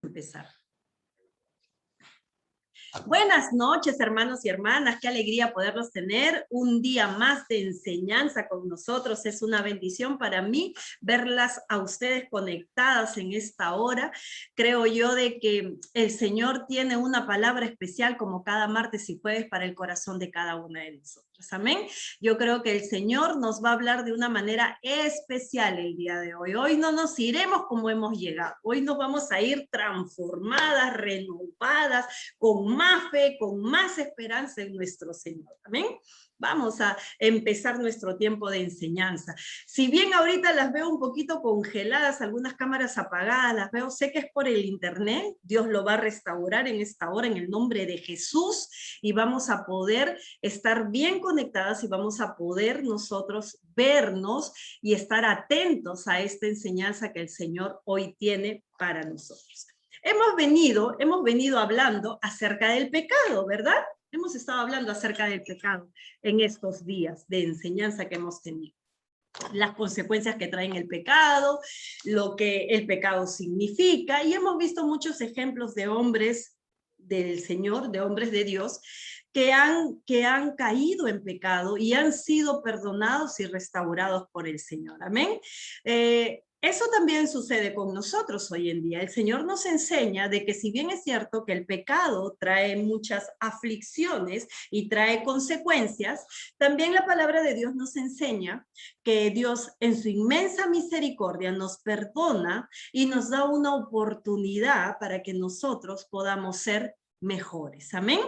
Empezar. Buenas noches, hermanos y hermanas. Qué alegría poderlos tener. Un día más de enseñanza con nosotros. Es una bendición para mí verlas a ustedes conectadas en esta hora. Creo yo de que el Señor tiene una palabra especial como cada martes y jueves para el corazón de cada una de nosotros. Amén. Yo creo que el Señor nos va a hablar de una manera especial el día de hoy. Hoy no nos iremos como hemos llegado. Hoy nos vamos a ir transformadas, renovadas, con más fe, con más esperanza en nuestro Señor. Amén. Vamos a empezar nuestro tiempo de enseñanza. Si bien ahorita las veo un poquito congeladas, algunas cámaras apagadas, las veo, sé que es por el internet, Dios lo va a restaurar en esta hora en el nombre de Jesús y vamos a poder estar bien conectadas y vamos a poder nosotros vernos y estar atentos a esta enseñanza que el Señor hoy tiene para nosotros. Hemos venido hablando acerca del pecado, ¿verdad? Hemos estado hablando acerca del pecado en estos días de enseñanza que hemos tenido. Las consecuencias que traen el pecado, lo que el pecado significa, y hemos visto muchos ejemplos de hombres del Señor, de hombres de Dios, que han caído en pecado y han sido perdonados y restaurados por el Señor. Amén. Eso también sucede con nosotros hoy en día. El Señor nos enseña de que si bien es cierto que el pecado trae muchas aflicciones y trae consecuencias, también la palabra de Dios nos enseña que Dios en su inmensa misericordia nos perdona y nos da una oportunidad para que nosotros podamos ser mejores. Amén.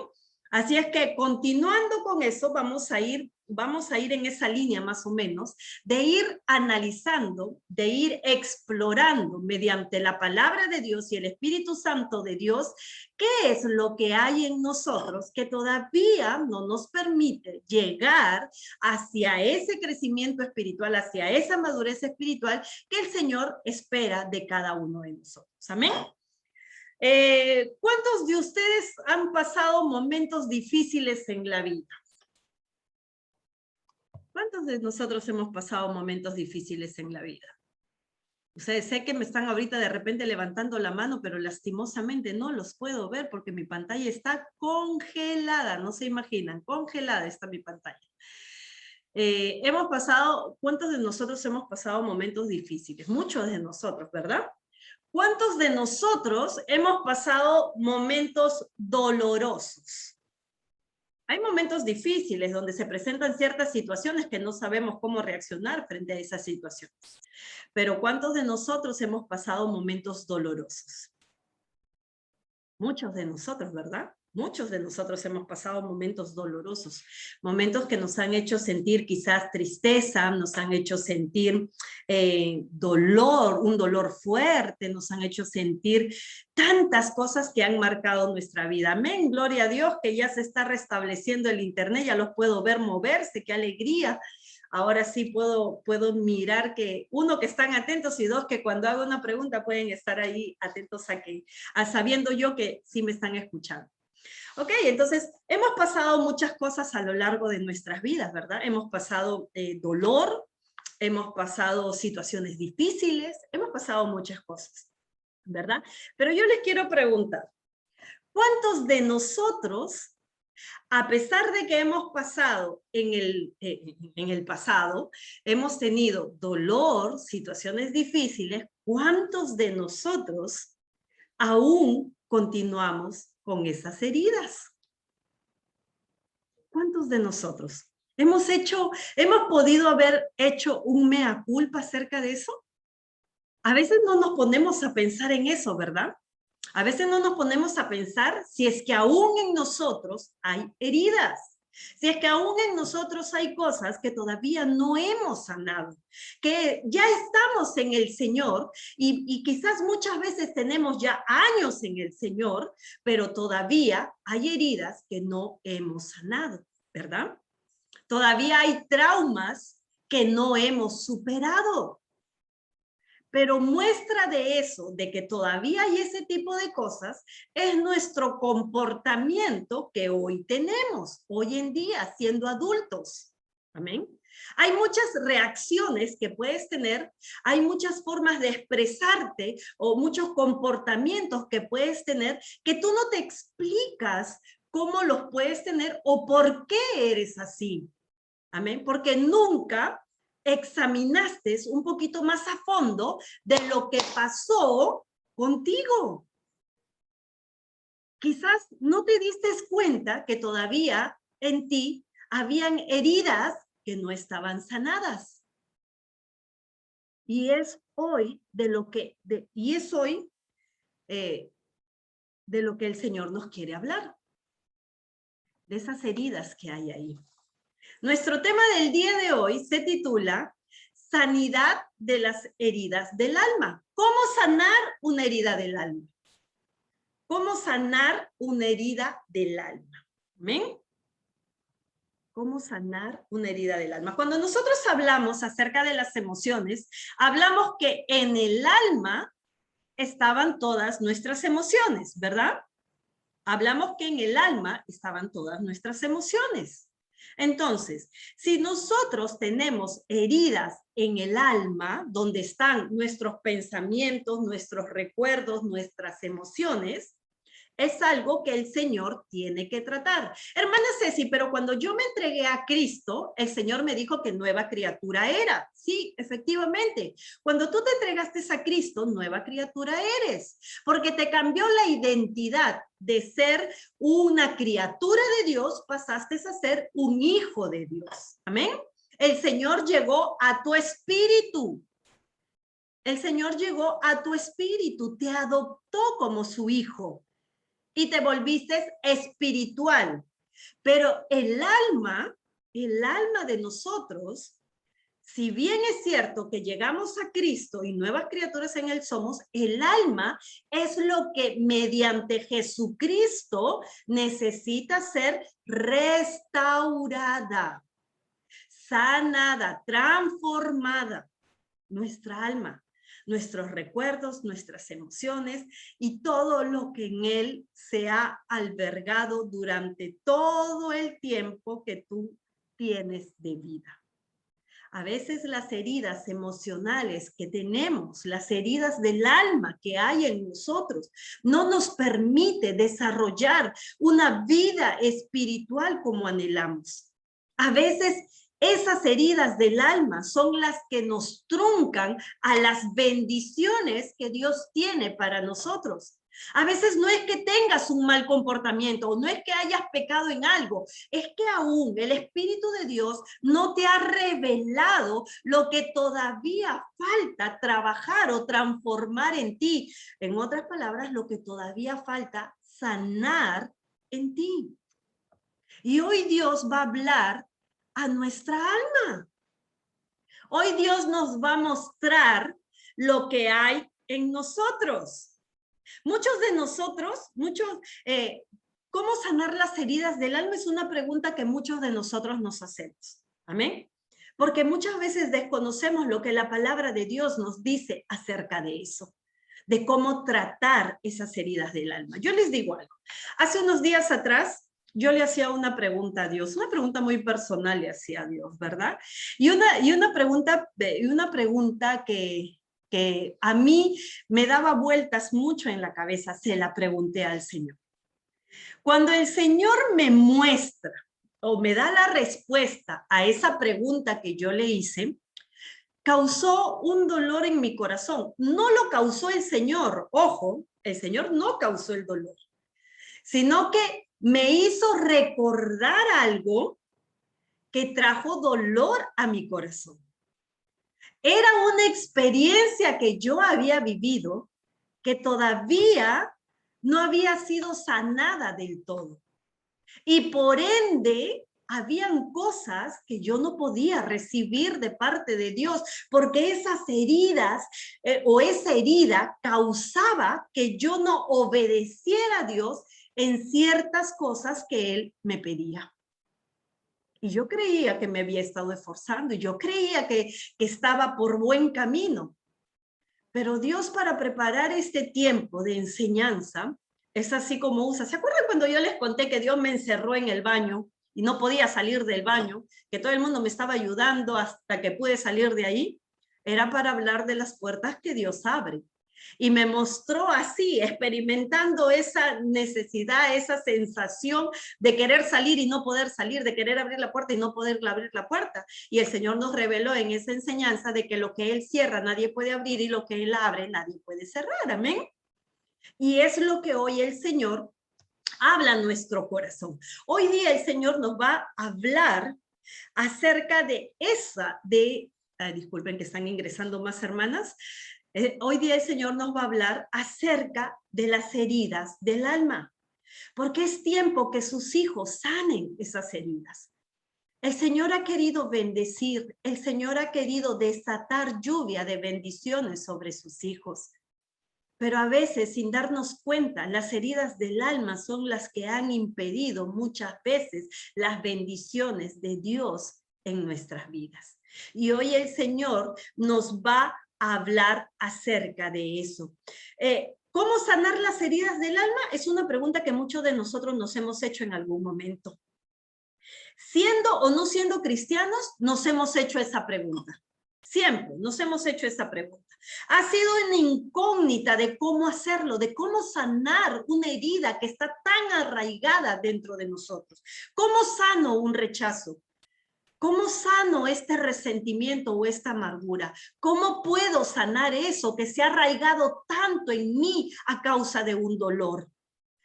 Así es que continuando con eso, vamos a ir en esa línea más o menos, de ir analizando, de ir explorando mediante la palabra de Dios y el Espíritu Santo de Dios, qué es lo que hay en nosotros que todavía no nos permite llegar hacia ese crecimiento espiritual, hacia esa madurez espiritual que el Señor espera de cada uno de nosotros. Amén. ¿Cuántos de ustedes han pasado momentos difíciles en la vida? ¿Cuántos de nosotros hemos pasado momentos difíciles en la vida? Ustedes sé que me están ahorita de repente levantando la mano, pero lastimosamente no los puedo ver porque mi pantalla está congelada, no se imaginan, congelada está mi pantalla. ¿Cuántos de nosotros hemos pasado momentos difíciles? Muchos de nosotros, ¿verdad? ¿Cuántos de nosotros hemos pasado momentos dolorosos? Hay momentos difíciles donde se presentan ciertas situaciones que no sabemos cómo reaccionar frente a esas situaciones. Pero ¿cuántos de nosotros hemos pasado momentos dolorosos? Muchos de nosotros, ¿verdad? Muchos de nosotros hemos pasado momentos dolorosos, momentos que nos han hecho sentir quizás tristeza, nos han hecho sentir dolor, un dolor fuerte, nos han hecho sentir tantas cosas que han marcado nuestra vida. Amén, gloria a Dios que ya se está restableciendo el internet, ya los puedo ver moverse, qué alegría. Ahora sí puedo mirar que uno, que están atentos y dos, que cuando hago una pregunta pueden estar ahí atentos a sabiendo yo que sí me están escuchando. Ok, entonces hemos pasado muchas cosas a lo largo de nuestras vidas, ¿verdad? Hemos pasado dolor, hemos pasado situaciones difíciles, hemos pasado muchas cosas, ¿verdad? Pero yo les quiero preguntar, ¿cuántos de nosotros, a pesar de que hemos pasado en el pasado, hemos tenido dolor, situaciones difíciles, ¿cuántos de nosotros aún continuamos con esas heridas? ¿Cuántos de nosotros hemos podido haber hecho un mea culpa acerca de eso? A veces no nos ponemos a pensar en eso, ¿verdad? A veces no nos ponemos a pensar si es que aún en nosotros hay heridas, si es que aún en nosotros hay cosas que todavía no hemos sanado, que ya estamos en el Señor y quizás muchas veces tenemos ya años en el Señor, pero todavía hay heridas que no hemos sanado, ¿verdad? Todavía hay traumas que no hemos superado. Pero muestra de eso, de que todavía hay ese tipo de cosas, es nuestro comportamiento que hoy tenemos, hoy en día, siendo adultos. Amén. Hay muchas reacciones que puedes tener, hay muchas formas de expresarte o muchos comportamientos que puedes tener que tú no te explicas cómo los puedes tener o por qué eres así. Amén. Porque nunca examinaste un poquito más a fondo de lo que pasó contigo. Quizás no te diste cuenta que todavía en ti habían heridas que no estaban sanadas. Y es hoy de lo que de lo que el Señor nos quiere hablar, de esas heridas que hay ahí. Nuestro tema del día de hoy se titula Sanidad de las heridas del alma. ¿Cómo sanar una herida del alma? ¿Cómo sanar una herida del alma? ¿Amén? ¿Cómo sanar una herida del alma? Cuando nosotros hablamos acerca de las emociones, hablamos que en el alma estaban todas nuestras emociones, ¿verdad? Hablamos que en el alma estaban todas nuestras emociones. Entonces, si nosotros tenemos heridas en el alma, donde están nuestros pensamientos, nuestros recuerdos, nuestras emociones, es algo que el Señor tiene que tratar. Hermana Ceci, pero cuando yo me entregué a Cristo, el Señor me dijo que nueva criatura era. Sí, efectivamente. Cuando tú te entregaste a Cristo, nueva criatura eres, porque te cambió la identidad de ser una criatura de Dios, pasaste a ser un hijo de Dios. Amén. El Señor llegó a tu espíritu. El Señor llegó a tu espíritu, te adoptó como su hijo y te volviste espiritual. Pero el alma de nosotros, si bien es cierto que llegamos a Cristo y nuevas criaturas en Él somos, el alma es lo que mediante Jesucristo necesita ser restaurada, sanada, transformada. Nuestra alma, nuestros recuerdos, nuestras emociones y todo lo que en él se ha albergado durante todo el tiempo que tú tienes de vida. A veces las heridas emocionales que tenemos, las heridas del alma que hay en nosotros, no nos permite desarrollar una vida espiritual como anhelamos. A veces esas heridas del alma son las que nos truncan a las bendiciones que Dios tiene para nosotros. A veces no es que tengas un mal comportamiento o no es que hayas pecado en algo, es que aún el Espíritu de Dios no te ha revelado lo que todavía falta trabajar o transformar en ti. En otras palabras, lo que todavía falta sanar en ti. Y hoy Dios va a hablar a nuestra alma. Hoy Dios nos va a mostrar lo que hay en nosotros. Muchos de nosotros, ¿cómo sanar las heridas del alma? Es una pregunta que muchos de nosotros nos hacemos. Amén. Porque muchas veces desconocemos lo que la palabra de Dios nos dice acerca de eso, de cómo tratar esas heridas del alma. Yo les digo algo. Hace unos días atrás, yo le hacía una pregunta a Dios, una pregunta muy personal le hacía a Dios, ¿verdad? Y una pregunta que a mí me daba vueltas mucho en la cabeza, se la pregunté al Señor. Cuando el Señor me muestra o me da la respuesta a esa pregunta que yo le hice, causó un dolor en mi corazón. No lo causó el Señor, ojo, el Señor no causó el dolor, sino que me hizo recordar algo que trajo dolor a mi corazón. Era una experiencia que yo había vivido que todavía no había sido sanada del todo. Y por ende, habían cosas que yo no podía recibir de parte de Dios, porque esas heridas o esa herida causaba que yo no obedeciera a Dios en ciertas cosas que Él me pedía. Y yo creía que me había estado esforzando, y yo creía que estaba por buen camino. Pero Dios, para preparar este tiempo de enseñanza, es así como usa. ¿Se acuerdan cuando yo les conté que Dios me encerró en el baño y no podía salir del baño, que todo el mundo me estaba ayudando hasta que pude salir de ahí, era para hablar de las puertas que Dios abre. Y me mostró así, experimentando esa necesidad, esa sensación de querer salir y no poder salir, de querer abrir la puerta y no poder abrir la puerta. Y el Señor nos reveló en esa enseñanza de que lo que Él cierra nadie puede abrir y lo que Él abre nadie puede cerrar. Amén. Y es lo que hoy el Señor habla en nuestro corazón. Hoy día el Señor nos va a hablar acerca de disculpen que están ingresando más hermanas. Hoy día el Señor nos va a hablar acerca de las heridas del alma, porque es tiempo que sus hijos sanen esas heridas. El Señor ha querido bendecir, el Señor ha querido desatar lluvia de bendiciones sobre sus hijos. Pero a veces, sin darnos cuenta, las heridas del alma son las que han impedido muchas veces las bendiciones de Dios en nuestras vidas. Y hoy el Señor nos va a hablar acerca de eso. ¿Cómo sanar las heridas del alma? Es una pregunta que muchos de nosotros nos hemos hecho en algún momento. Siendo o no siendo cristianos, nos hemos hecho esa pregunta. Siempre nos hemos hecho esa pregunta. Ha sido una incógnita de cómo hacerlo, de cómo sanar una herida que está tan arraigada dentro de nosotros. ¿Cómo sano un rechazo? ¿Cómo sano este resentimiento o esta amargura? ¿Cómo puedo sanar eso que se ha arraigado tanto en mí a causa de un dolor?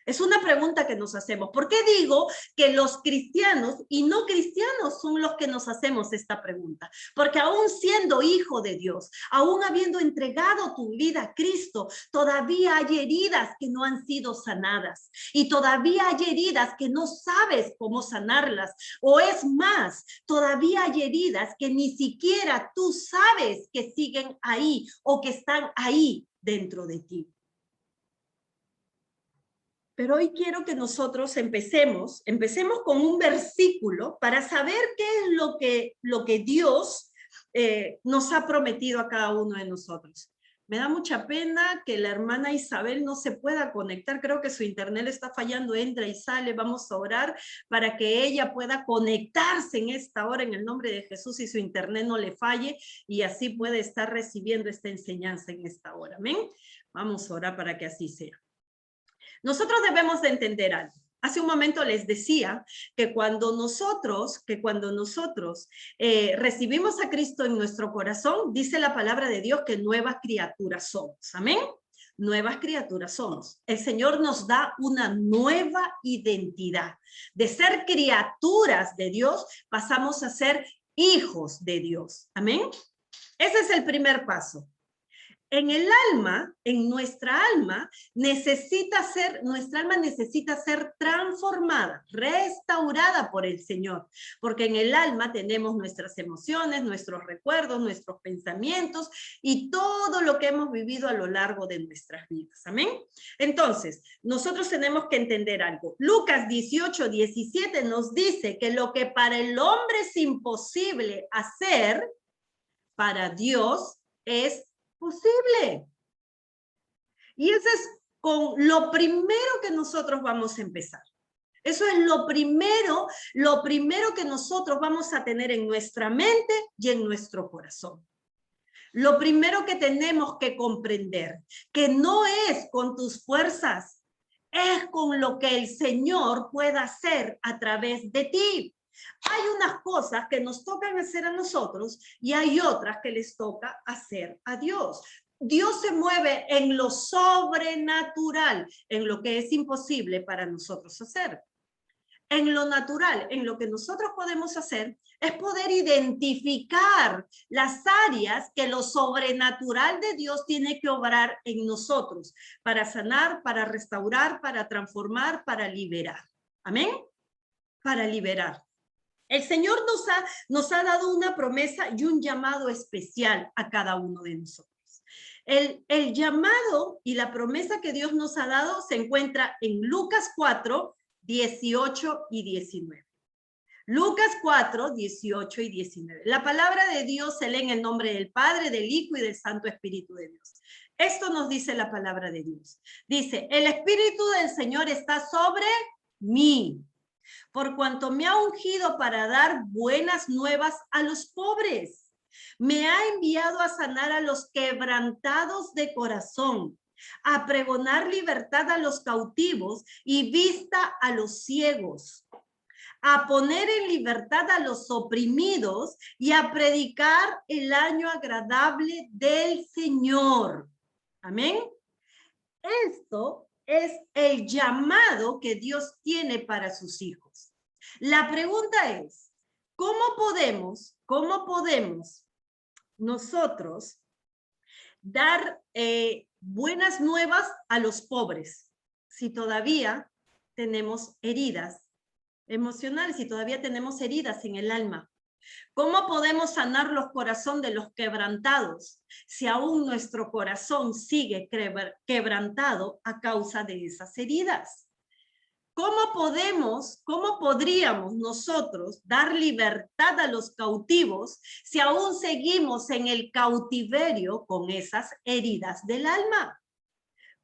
Es una pregunta que nos hacemos. ¿Por qué digo que los cristianos y no cristianos son los que nos hacemos esta pregunta? Porque aún siendo hijo de Dios, aún habiendo entregado tu vida a Cristo, todavía hay heridas que no han sido sanadas. Y todavía hay heridas que no sabes cómo sanarlas. O es más, todavía hay heridas que ni siquiera tú sabes que siguen ahí o que están ahí dentro de ti. Pero hoy quiero que nosotros empecemos con un versículo para saber qué es lo que Dios nos ha prometido a cada uno de nosotros. Me da mucha pena que la hermana Isabel no se pueda conectar. Creo que su internet está fallando, entra y sale. Vamos a orar para que ella pueda conectarse en esta hora en el nombre de Jesús y su internet no le falle y así puede estar recibiendo esta enseñanza en esta hora. Amén. Vamos a orar para que así sea. Nosotros debemos de entender algo. Hace un momento les decía que cuando nosotros recibimos a Cristo en nuestro corazón, dice la palabra de Dios que nuevas criaturas somos. Amén. Nuevas criaturas somos. El Señor nos da una nueva identidad. De ser criaturas de Dios, pasamos a ser hijos de Dios. Amén. Ese es el primer paso. En el alma, en nuestra alma necesita ser transformada, restaurada por el Señor, porque en el alma tenemos nuestras emociones, nuestros recuerdos, nuestros pensamientos y todo lo que hemos vivido a lo largo de nuestras vidas. Amén. Entonces, nosotros tenemos que entender algo. Lucas 18:17 nos dice que lo que para el hombre es imposible hacer, para Dios es posible. Y eso es con lo primero que nosotros vamos a empezar. Eso es lo primero que nosotros vamos a tener en nuestra mente y en nuestro corazón. Lo primero que tenemos que comprender, que no es con tus fuerzas, es con lo que el Señor pueda hacer a través de ti. Hay unas cosas que nos tocan hacer a nosotros y hay otras que les toca hacer a Dios. Dios se mueve en lo sobrenatural, en lo que es imposible para nosotros hacer. En lo natural, en lo que nosotros podemos hacer, es poder identificar las áreas que lo sobrenatural de Dios tiene que obrar en nosotros para sanar, para restaurar, para transformar, para liberar. Amén. Para liberar. El Señor nos ha dado una promesa y un llamado especial a cada uno de nosotros. El llamado y la promesa que Dios nos ha dado se encuentra en Lucas 4, 18 y 19. Lucas 4, 18 y 19. La palabra de Dios se lee en el nombre del Padre, del Hijo y del Santo Espíritu de Dios. Esto nos dice la palabra de Dios. Dice, el Espíritu del Señor está sobre mí, por cuanto me ha ungido para dar buenas nuevas a los pobres. Me ha enviado a sanar a los quebrantados de corazón, a pregonar libertad a los cautivos y vista a los ciegos, a poner en libertad a los oprimidos y a predicar el año agradable del Señor. Amén. Esto es el llamado que Dios tiene para sus hijos. La pregunta es, ¿cómo podemos nosotros dar buenas nuevas a los pobres si todavía tenemos heridas emocionales, si todavía tenemos heridas en el alma? ¿Cómo podemos sanar los corazones de los quebrantados si aún nuestro corazón sigue quebrantado a causa de esas heridas? ¿Cómo podríamos nosotros dar libertad a los cautivos si aún seguimos en el cautiverio con esas heridas del alma?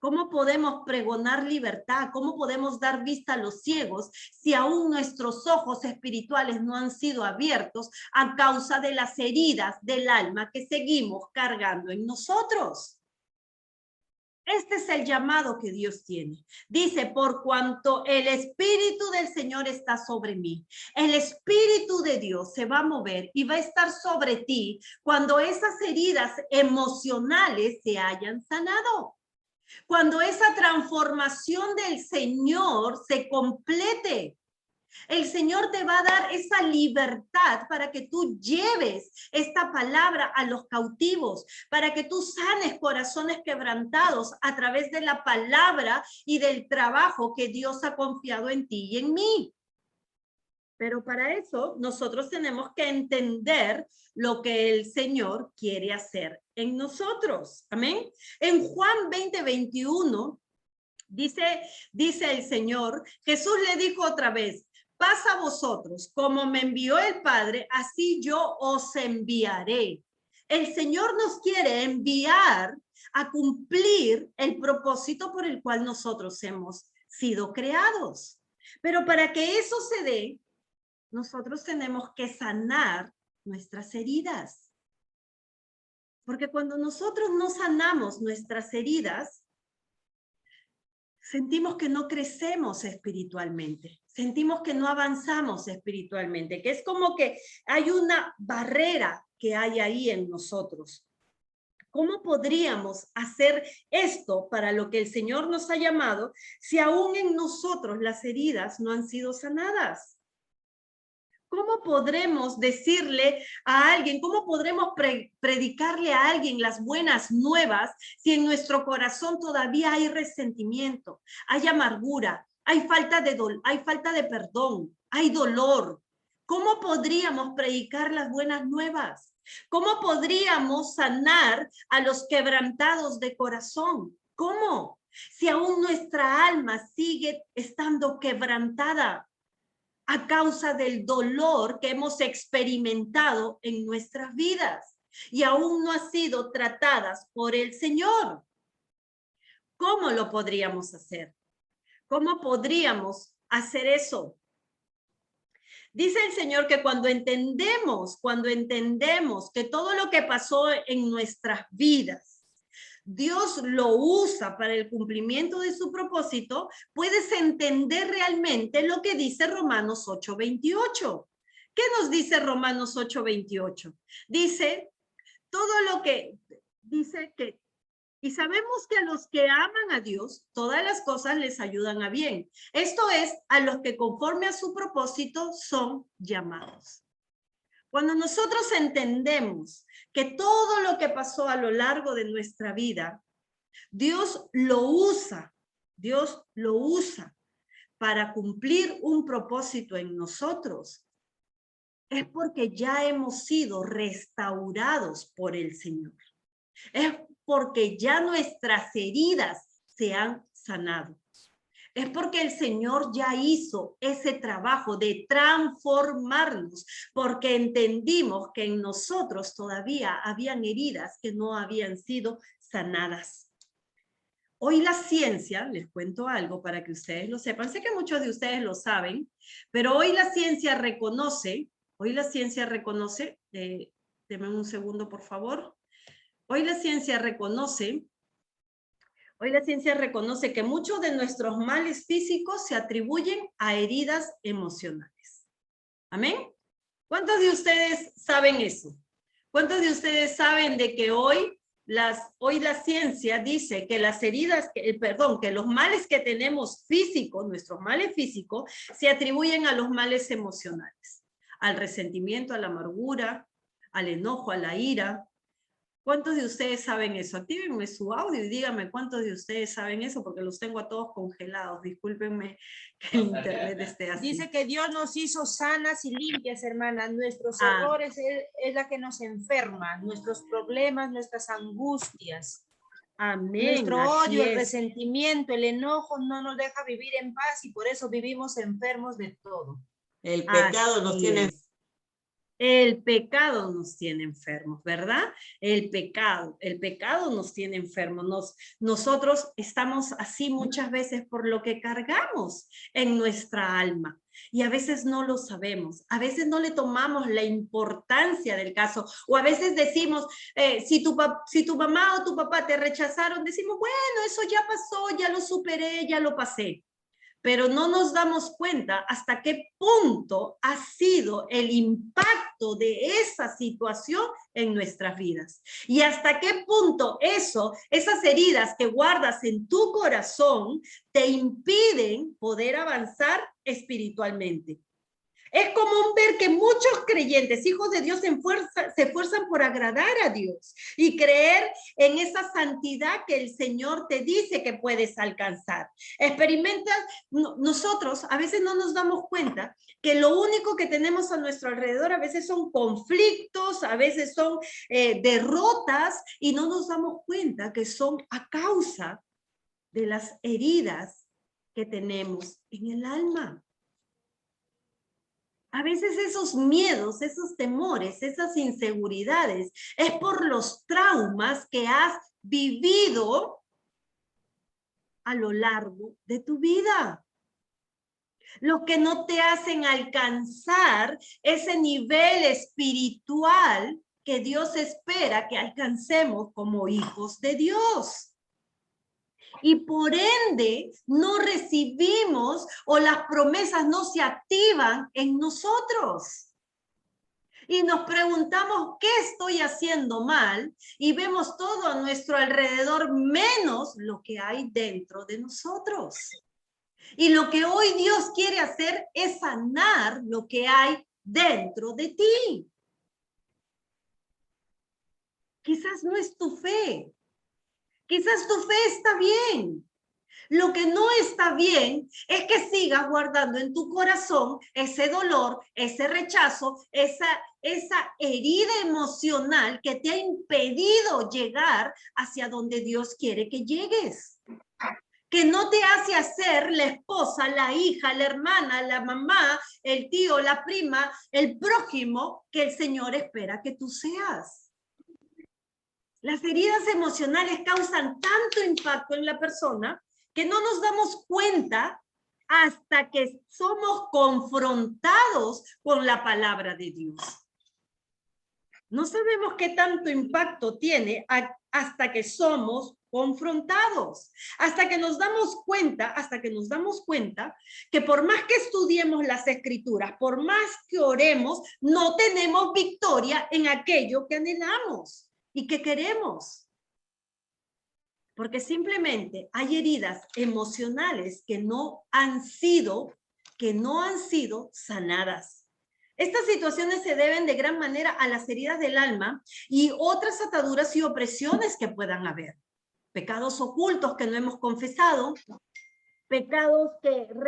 ¿Cómo podemos pregonar libertad? ¿Cómo podemos dar vista a los ciegos si aún nuestros ojos espirituales no han sido abiertos a causa de las heridas del alma que seguimos cargando en nosotros? Este es el llamado que Dios tiene. Dice, por cuanto el Espíritu del Señor está sobre mí, el Espíritu de Dios se va a mover y va a estar sobre ti cuando esas heridas emocionales se hayan sanado. Cuando esa transformación del Señor se complete, el Señor te va a dar esa libertad para que tú lleves esta palabra a los cautivos, para que tú sanes corazones quebrantados a través de la palabra y del trabajo que Dios ha confiado en ti y en mí. Pero para eso nosotros tenemos que entender lo que el Señor quiere hacer en nosotros. Amén. En Juan 20:21 dice el Señor, Jesús le dijo otra vez, paz a vosotros, como me envió el Padre, así yo os enviaré. El Señor nos quiere enviar a cumplir el propósito por el cual nosotros hemos sido creados. Pero para que eso se dé, nosotros tenemos que sanar nuestras heridas. Porque cuando nosotros no sanamos nuestras heridas, sentimos que no crecemos espiritualmente, sentimos que no avanzamos espiritualmente, que es como que hay una barrera que hay ahí en nosotros. ¿Cómo podríamos hacer esto para lo que el Señor nos ha llamado si aún en nosotros las heridas no han sido sanadas? ¿Cómo podremos decirle a alguien, cómo podremos predicarle a alguien las buenas nuevas si en nuestro corazón todavía hay resentimiento, hay amargura, hay falta de perdón, hay dolor? ¿Cómo podríamos predicar las buenas nuevas? ¿Cómo podríamos sanar a los quebrantados de corazón? ¿Cómo? Si aún nuestra alma sigue estando quebrantada a causa del dolor que hemos experimentado en nuestras vidas y aún no han sido tratadas por el Señor. ¿Cómo lo podríamos hacer? ¿Cómo podríamos hacer eso? Dice el Señor que cuando entendemos que todo lo que pasó en nuestras vidas Dios lo usa para el cumplimiento de su propósito, puedes entender realmente lo que dice Romanos 8:28. ¿Qué nos dice Romanos 8:28? Dice, todo lo que dice que, y sabemos que a los que aman a Dios, todas las cosas les ayudan a bien. Esto es, a los que conforme a su propósito son llamados. Cuando nosotros entendemos que todo lo que pasó a lo largo de nuestra vida, Dios lo usa para cumplir un propósito en nosotros, es porque ya hemos sido restaurados por el Señor. Es porque ya nuestras heridas se han sanado. Es porque el Señor ya hizo ese trabajo de transformarnos, porque entendimos que en nosotros todavía habían heridas que no habían sido sanadas. Hoy la ciencia, les cuento algo para que ustedes lo sepan, sé que muchos de ustedes lo saben, pero hoy la ciencia reconoce, denme un segundo por favor, hoy la ciencia reconoce que muchos de nuestros males físicos se atribuyen a heridas emocionales. ¿Amén? ¿Cuántos de ustedes saben eso? ¿Cuántos de ustedes saben de que hoy la ciencia dice que las heridas, que los males que tenemos físicos, nuestros males físicos, se atribuyen a los males emocionales, al resentimiento, a la amargura, al enojo, a la ira? ¿Cuántos de ustedes saben eso? Actívenme su audio y díganme cuántos de ustedes saben eso, porque los tengo a todos congelados. Discúlpenme que el internet esté así. Dice que Dios nos hizo sanas y limpias, hermanas. Nuestros Ah. errores es la que nos enferma, nuestros problemas, nuestras angustias. Amén. Nuestro odio, el es. resentimiento, el enojo no nos deja vivir en paz y por eso vivimos enfermos de todo. El pecado nos tiene. El pecado nos tiene enfermos, ¿verdad? El pecado nos tiene enfermos. Nosotros estamos así muchas veces por lo que cargamos en nuestra alma. Y a veces no lo sabemos, a veces no le tomamos la importancia del caso, o a veces decimos, si tu mamá o tu papá te rechazaron, decimos, bueno, eso ya pasó, ya lo superé, ya lo pasé. Pero no nos damos cuenta hasta qué punto ha sido el impacto de esa situación en nuestras vidas. Y hasta qué punto esas heridas que guardas en tu corazón te impiden poder avanzar espiritualmente. Es común ver que muchos creyentes, hijos de Dios, se esfuerzan por agradar a Dios y creer en esa santidad que el Señor te dice que puedes alcanzar. Nosotros a veces no nos damos cuenta que lo único que tenemos a nuestro alrededor a veces son conflictos, a veces son derrotas, y no nos damos cuenta que son a causa de las heridas que tenemos en el alma. A veces esos miedos, esos temores, esas inseguridades, es por los traumas que has vivido a lo largo de tu vida. Lo que no te hacen alcanzar ese nivel espiritual que Dios espera que alcancemos como hijos de Dios. Y por ende no recibimos, o las promesas no se activan en nosotros. Y nos preguntamos, ¿qué estoy haciendo mal? Y vemos todo a nuestro alrededor menos lo que hay dentro de nosotros. Y lo que hoy Dios quiere hacer es sanar lo que hay dentro de ti. Quizás no es tu fe. Quizás tu fe está bien. Lo que no está bien es que sigas guardando en tu corazón ese dolor, ese rechazo, esa herida emocional que te ha impedido llegar hacia donde Dios quiere que llegues. Que no te hace hacer la esposa, la hija, la hermana, la mamá, el tío, la prima, el prójimo que el Señor espera que tú seas. Las heridas emocionales causan tanto impacto en la persona que no nos damos cuenta hasta que somos confrontados con la palabra de Dios. No sabemos qué tanto impacto tiene hasta que somos confrontados, hasta que nos damos cuenta que por más que estudiemos las escrituras, por más que oremos, no tenemos victoria en aquello que anhelamos y que queremos. Porque simplemente hay heridas emocionales que no han sido sanadas. Estas situaciones se deben de gran manera a las heridas del alma y otras ataduras y opresiones que puedan haber. Pecados ocultos que no hemos confesado, pecados que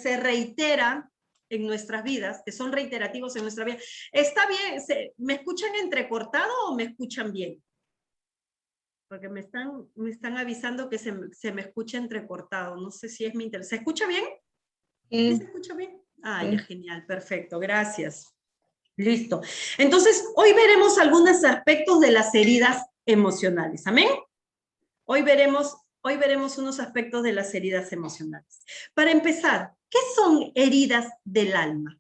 se reiteran en nuestras vidas, que son reiterativos en nuestra vida. ¿Está bien? ¿Me escuchan entrecortado o me escuchan bien? Porque me están avisando que se me escucha entrecortado. No sé si es mi interés. ¿Se escucha bien? ¿Sí se escucha bien? Ah, ya, genial, perfecto, gracias. Listo. Entonces, hoy veremos algunos aspectos de las heridas emocionales. ¿Amén? Hoy veremos unos aspectos de las heridas emocionales. Para empezar, ¿qué son heridas del alma?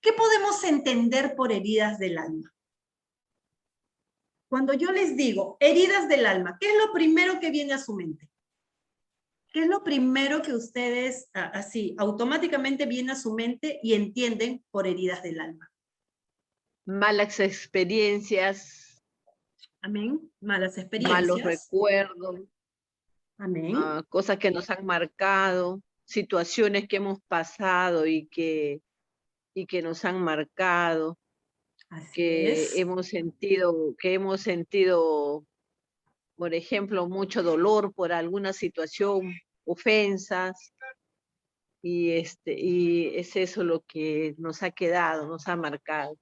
¿Qué podemos entender por heridas del alma? Cuando yo les digo heridas del alma, ¿qué es lo primero que viene a su mente? ¿Qué es lo primero que ustedes, así, automáticamente viene a su mente y entienden por heridas del alma? Malas experiencias. Amén. Malas Malos experiencias. recuerdos. Amén. Cosas que nos han marcado, situaciones que hemos pasado y que nos han marcado, Así hemos sentido, por ejemplo, mucho dolor por alguna situación, ofensas, y es eso lo que nos ha quedado, nos ha marcado.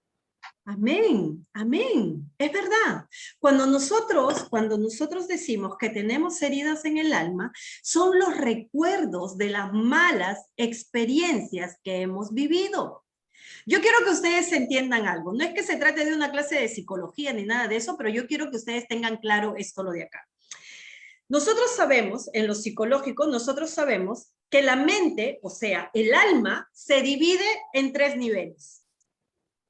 Amén, amén. Es verdad. Cuando nosotros decimos que tenemos heridas en el alma, son los recuerdos de las malas experiencias que hemos vivido. Yo quiero que ustedes entiendan algo. No es que se trate de una clase de psicología ni nada de eso, pero yo quiero que ustedes tengan claro esto lo de acá. Nosotros sabemos, en lo psicológico, nosotros sabemos que la mente, o sea, el alma, se divide en 3 niveles.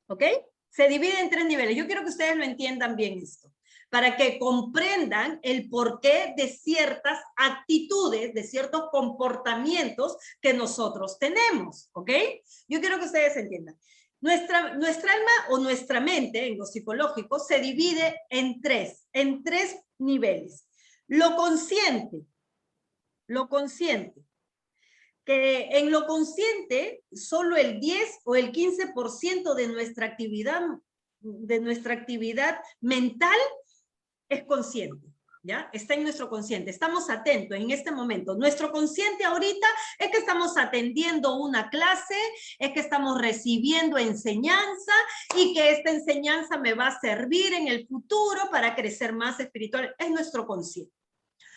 ¿Ok? Se divide en 3 niveles. Yo quiero que ustedes lo entiendan bien esto, para que comprendan el porqué de ciertas actitudes, de ciertos comportamientos que nosotros tenemos, ¿ok? Yo quiero que ustedes entiendan. Nuestra alma o nuestra mente, en lo psicológico, se divide en tres niveles. Lo consciente, que en lo consciente solo el 10 o el 15% de nuestra actividad mental es consciente, ¿ya? Está en nuestro consciente, estamos atentos en este momento. Nuestro consciente ahorita es que estamos atendiendo una clase, es que estamos recibiendo enseñanza y que esta enseñanza me va a servir en el futuro para crecer más espiritual. Es nuestro consciente.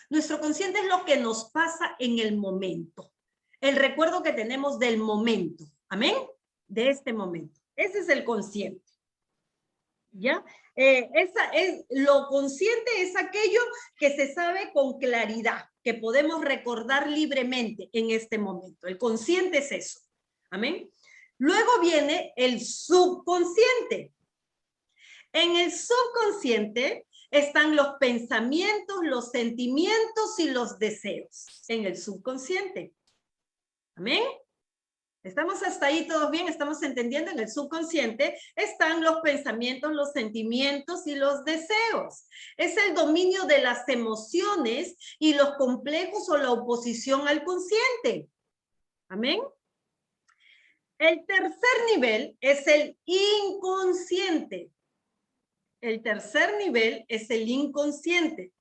Nuestro consciente es lo que nos pasa en el momento. El recuerdo que tenemos del momento, amén, de este momento. Ese es el consciente, ¿ya? Lo consciente es aquello que se sabe con claridad, que podemos recordar libremente en este momento. El consciente es eso, amén. Luego viene el subconsciente. En el subconsciente están los pensamientos, los sentimientos y los deseos. En el subconsciente. ¿Amén? ¿Estamos hasta ahí todos bien? ¿Estamos entendiendo? En el subconsciente están los pensamientos, los sentimientos y los deseos. Es el dominio de las emociones y los complejos o la oposición al consciente. ¿Amén? El tercer nivel es el inconsciente. El tercer nivel es el inconsciente.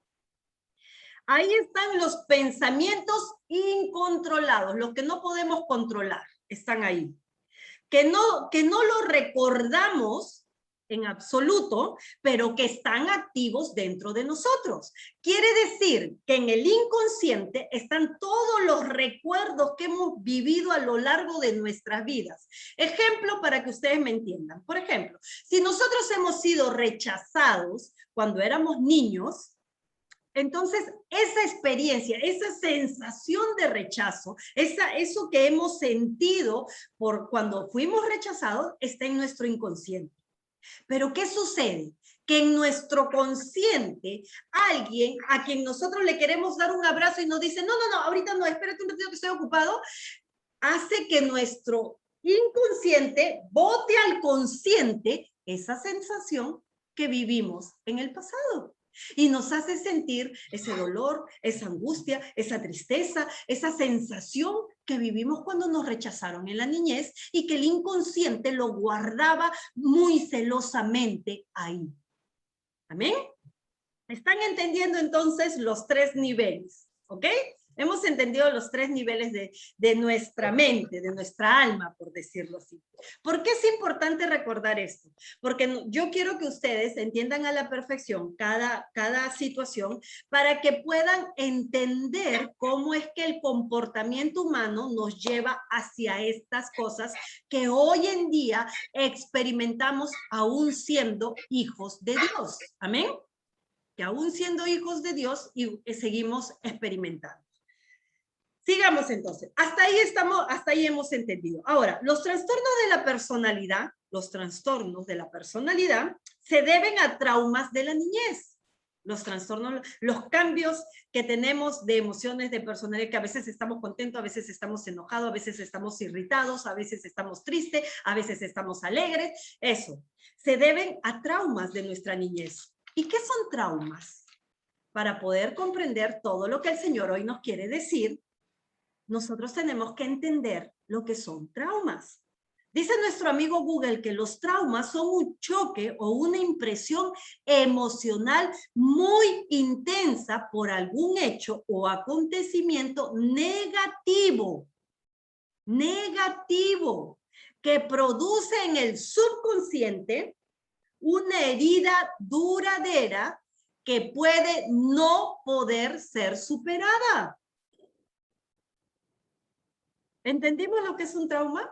Ahí están los pensamientos incontrolados, los que no podemos controlar, están ahí. Que no lo recordamos en absoluto, pero que están activos dentro de nosotros. Quiere decir que en el inconsciente están todos los recuerdos que hemos vivido a lo largo de nuestras vidas. Ejemplo para que ustedes me entiendan. Por ejemplo, si nosotros hemos sido rechazados cuando éramos niños, entonces, esa experiencia, esa sensación de rechazo, eso que hemos sentido por cuando fuimos rechazados, está en nuestro inconsciente. Pero ¿qué sucede? Que en nuestro consciente, alguien a quien nosotros le queremos dar un abrazo y nos dice, no, ahorita no, espérate un ratito que estoy ocupado, hace que nuestro inconsciente bote al consciente esa sensación que vivimos en el pasado. Y nos hace sentir ese dolor, esa angustia, esa tristeza, esa sensación que vivimos cuando nos rechazaron en la niñez y que el inconsciente lo guardaba muy celosamente ahí. ¿Amén? ¿Están entendiendo entonces los 3 niveles? ¿Ok? Hemos entendido los 3 niveles de nuestra mente, de nuestra alma, por decirlo así. ¿Por qué es importante recordar esto? Porque yo quiero que ustedes entiendan a la perfección cada situación para que puedan entender cómo es que el comportamiento humano nos lleva hacia estas cosas que hoy en día experimentamos aún siendo hijos de Dios. ¿Amén? que aún siendo hijos de Dios y seguimos experimentando. Sigamos entonces. Hasta ahí hemos entendido. Ahora, los trastornos de la personalidad se deben a traumas de la niñez. Los trastornos, los cambios que tenemos de emociones de personalidad, que a veces estamos contentos, a veces estamos enojados, a veces estamos irritados, a veces estamos tristes, a veces estamos alegres. Eso, se deben a traumas de nuestra niñez. ¿Y qué son traumas? Para poder comprender todo lo que el Señor hoy nos quiere decir, nosotros tenemos que entender lo que son traumas. Dice nuestro amigo Google que los traumas son un choque o una impresión emocional muy intensa por algún hecho o acontecimiento negativo, que produce en el subconsciente una herida duradera que puede no poder ser superada. ¿Entendimos lo que es un trauma?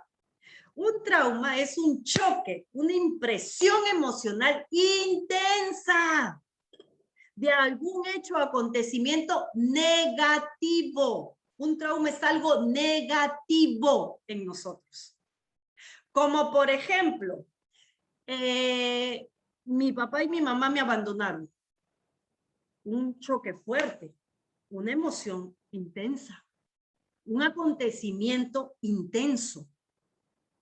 Un trauma es un choque, una impresión emocional intensa de algún hecho o acontecimiento negativo. Un trauma es algo negativo en nosotros. Como por ejemplo, mi papá y mi mamá me abandonaron. Un choque fuerte, una emoción intensa, un acontecimiento intenso.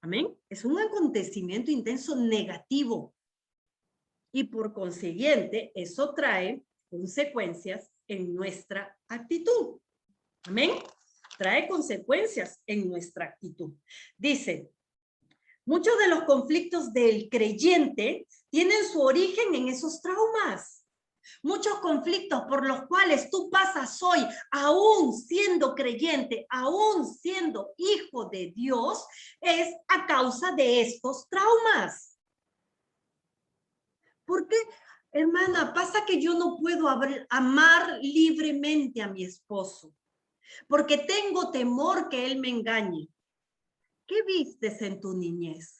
Amén. Es un acontecimiento intenso negativo. Y por consiguiente, eso trae consecuencias en nuestra actitud. Amén. Trae consecuencias en nuestra actitud. Dice, muchos de los conflictos del creyente tienen su origen en esos traumas. Muchos conflictos por los cuales tú pasas hoy, aún siendo creyente, aún siendo hijo de Dios, es a causa de estos traumas. ¿Por qué, hermana? Pasa que yo no puedo amar libremente a mi esposo, porque tengo temor que él me engañe. ¿Qué vistes en tu niñez?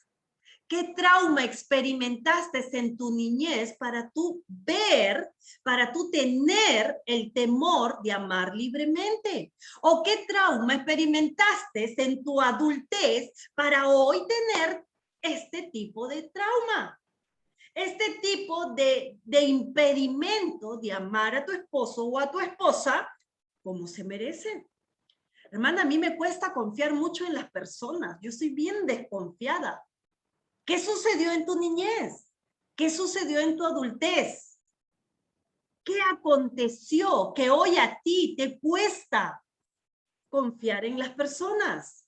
¿Qué trauma experimentaste en tu niñez para tú tener el temor de amar libremente? ¿O qué trauma experimentaste en tu adultez para hoy tener este tipo de trauma? Este tipo de impedimento de amar a tu esposo o a tu esposa como se merece. Hermana, a mí me cuesta confiar mucho en las personas. Yo soy bien desconfiada. ¿Qué sucedió en tu niñez? ¿Qué sucedió en tu adultez? ¿Qué aconteció que hoy a ti te cuesta confiar en las personas?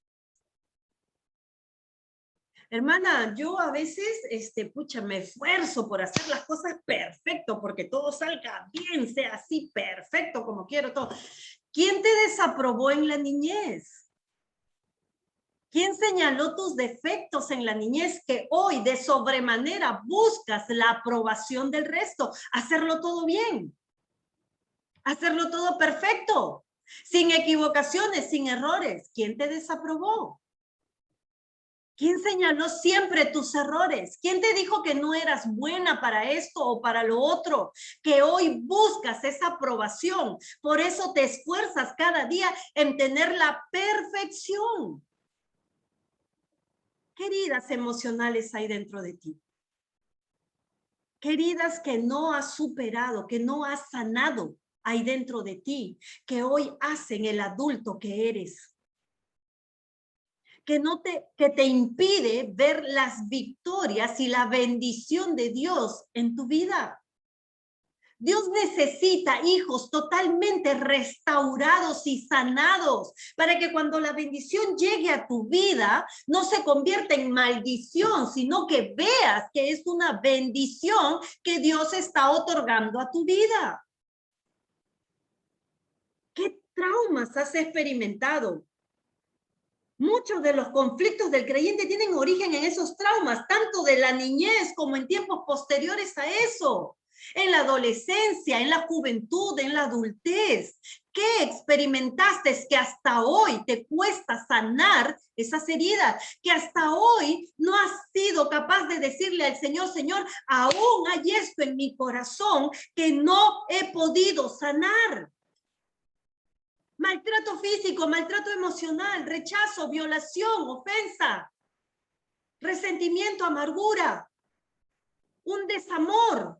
Hermana, yo a veces, me esfuerzo por hacer las cosas perfecto, porque todo salga bien, sea así perfecto como quiero todo. ¿Quién te desaprobó en la niñez? ¿Quién señaló tus defectos en la niñez que hoy de sobremanera buscas la aprobación del resto? Hacerlo todo bien. Hacerlo todo perfecto. Sin equivocaciones, sin errores. ¿Quién te desaprobó? ¿Quién señaló siempre tus errores? ¿Quién te dijo que no eras buena para esto o para lo otro? Que hoy buscas esa aprobación. Por eso te esfuerzas cada día en tener la perfección. ¿Qué heridas emocionales hay dentro de ti? ¿Qué heridas que no has superado, que no has sanado hay dentro de ti, que hoy hacen el adulto que eres? Que te impide ver las victorias y la bendición de Dios en tu vida. Dios necesita hijos totalmente restaurados y sanados para que cuando la bendición llegue a tu vida no se convierta en maldición, sino que veas que es una bendición que Dios está otorgando a tu vida. ¿Qué traumas has experimentado? Muchos de los conflictos del creyente tienen origen en esos traumas, tanto de la niñez como en tiempos posteriores a eso. en la adolescencia, en la juventud, en la adultez. ¿Qué experimentaste que hasta hoy te cuesta sanar esas heridas? Que hasta hoy no has sido capaz de decirle al Señor, Señor, aún hay esto en mi corazón que no he podido sanar. Maltrato físico, maltrato emocional, rechazo, violación, ofensa, resentimiento, amargura, un desamor.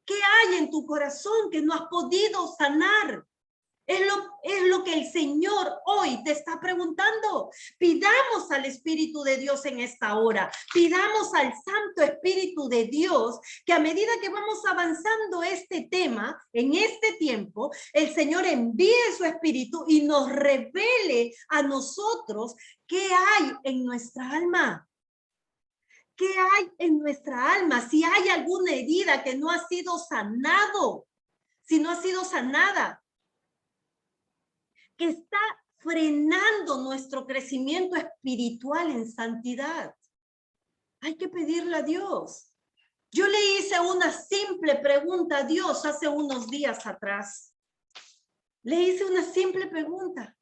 ¿Qué hay en tu corazón que no has podido sanar? Es lo que el Señor hoy te está preguntando. Pidamos al Espíritu de Dios en esta hora. Pidamos al Santo Espíritu de Dios que a medida que vamos avanzando este tema, en este tiempo, el Señor envíe su Espíritu y nos revele a nosotros qué hay en nuestra alma. ¿Qué hay en nuestra alma? Si hay alguna herida que no ha sido sanado, si no ha sido sanada, que está frenando nuestro crecimiento espiritual en santidad. Hay que pedirle a Dios. Yo le hice una simple pregunta a Dios hace unos días atrás. Le hice una simple pregunta.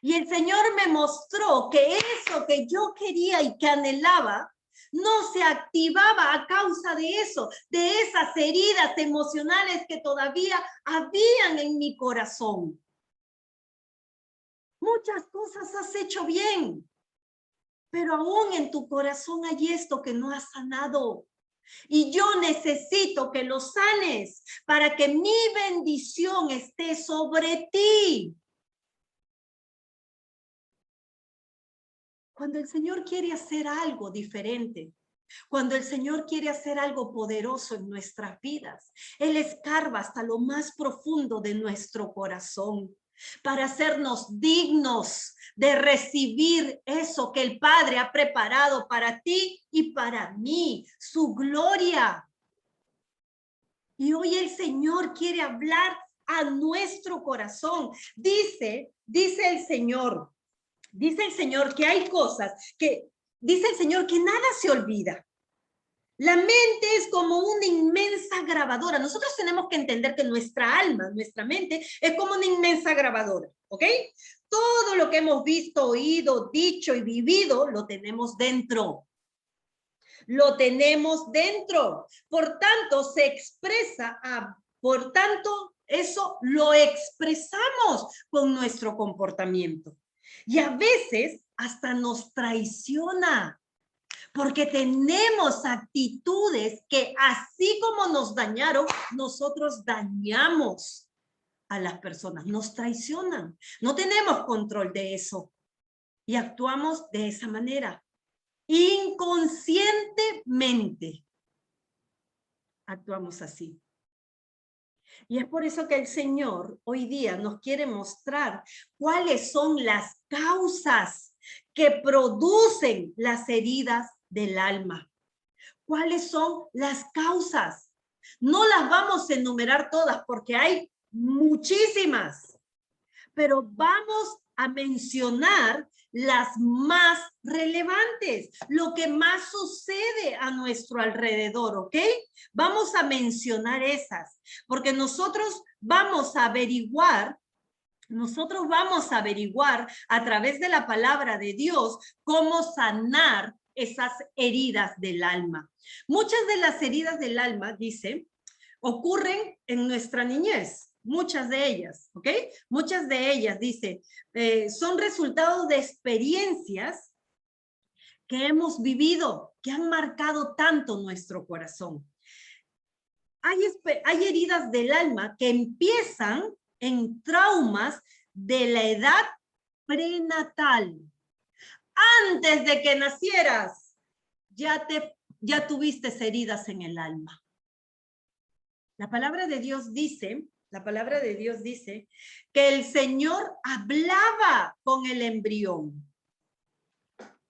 Y el Señor me mostró que eso que yo quería y que anhelaba, no se activaba a causa de eso, de esas heridas emocionales que todavía habían en mi corazón. Muchas cosas has hecho bien, pero aún en tu corazón hay esto que no has sanado. Y yo necesito que lo sanes para que mi bendición esté sobre ti. Cuando el Señor quiere hacer algo diferente, cuando el Señor quiere hacer algo poderoso en nuestras vidas, Él escarba hasta lo más profundo de nuestro corazón para hacernos dignos de recibir eso que el Padre ha preparado para ti y para mí, su gloria. Y hoy el Señor quiere hablar a nuestro corazón. Dice el Señor que hay cosas que, dice el Señor que nada se olvida. La mente es como una inmensa grabadora. Nosotros tenemos que entender que nuestra alma, nuestra mente, es como una inmensa grabadora, ¿ok? Todo lo que hemos visto, oído, dicho y vivido, lo tenemos dentro. Lo tenemos dentro. Por tanto, se expresa, por tanto, eso lo expresamos con nuestro comportamiento. Y a veces hasta nos traiciona. Porque tenemos actitudes que así como nos dañaron, nosotros dañamos a las personas, nos traicionan. No tenemos control de eso y actuamos de esa manera. Inconscientemente actuamos así. Y es por eso que el Señor hoy día nos quiere mostrar cuáles son las causas que producen las heridas del alma. ¿Cuáles son las causas? No las vamos a enumerar todas porque hay muchísimas, pero vamos a mencionar las más relevantes, lo que más sucede a nuestro alrededor, ¿ok? Vamos a mencionar esas, porque nosotros vamos a averiguar a través de la palabra de Dios cómo sanar esas heridas del alma. Muchas de las heridas del alma, dice, ocurren en nuestra niñez. Muchas de ellas, ¿ok? Muchas de ellas, dice, son resultados de experiencias que hemos vivido, que han marcado tanto nuestro corazón. Hay heridas del alma que empiezan en traumas de la edad prenatal. Antes de que nacieras, ya tuviste heridas en el alma. La palabra de Dios dice que el Señor hablaba con el embrión.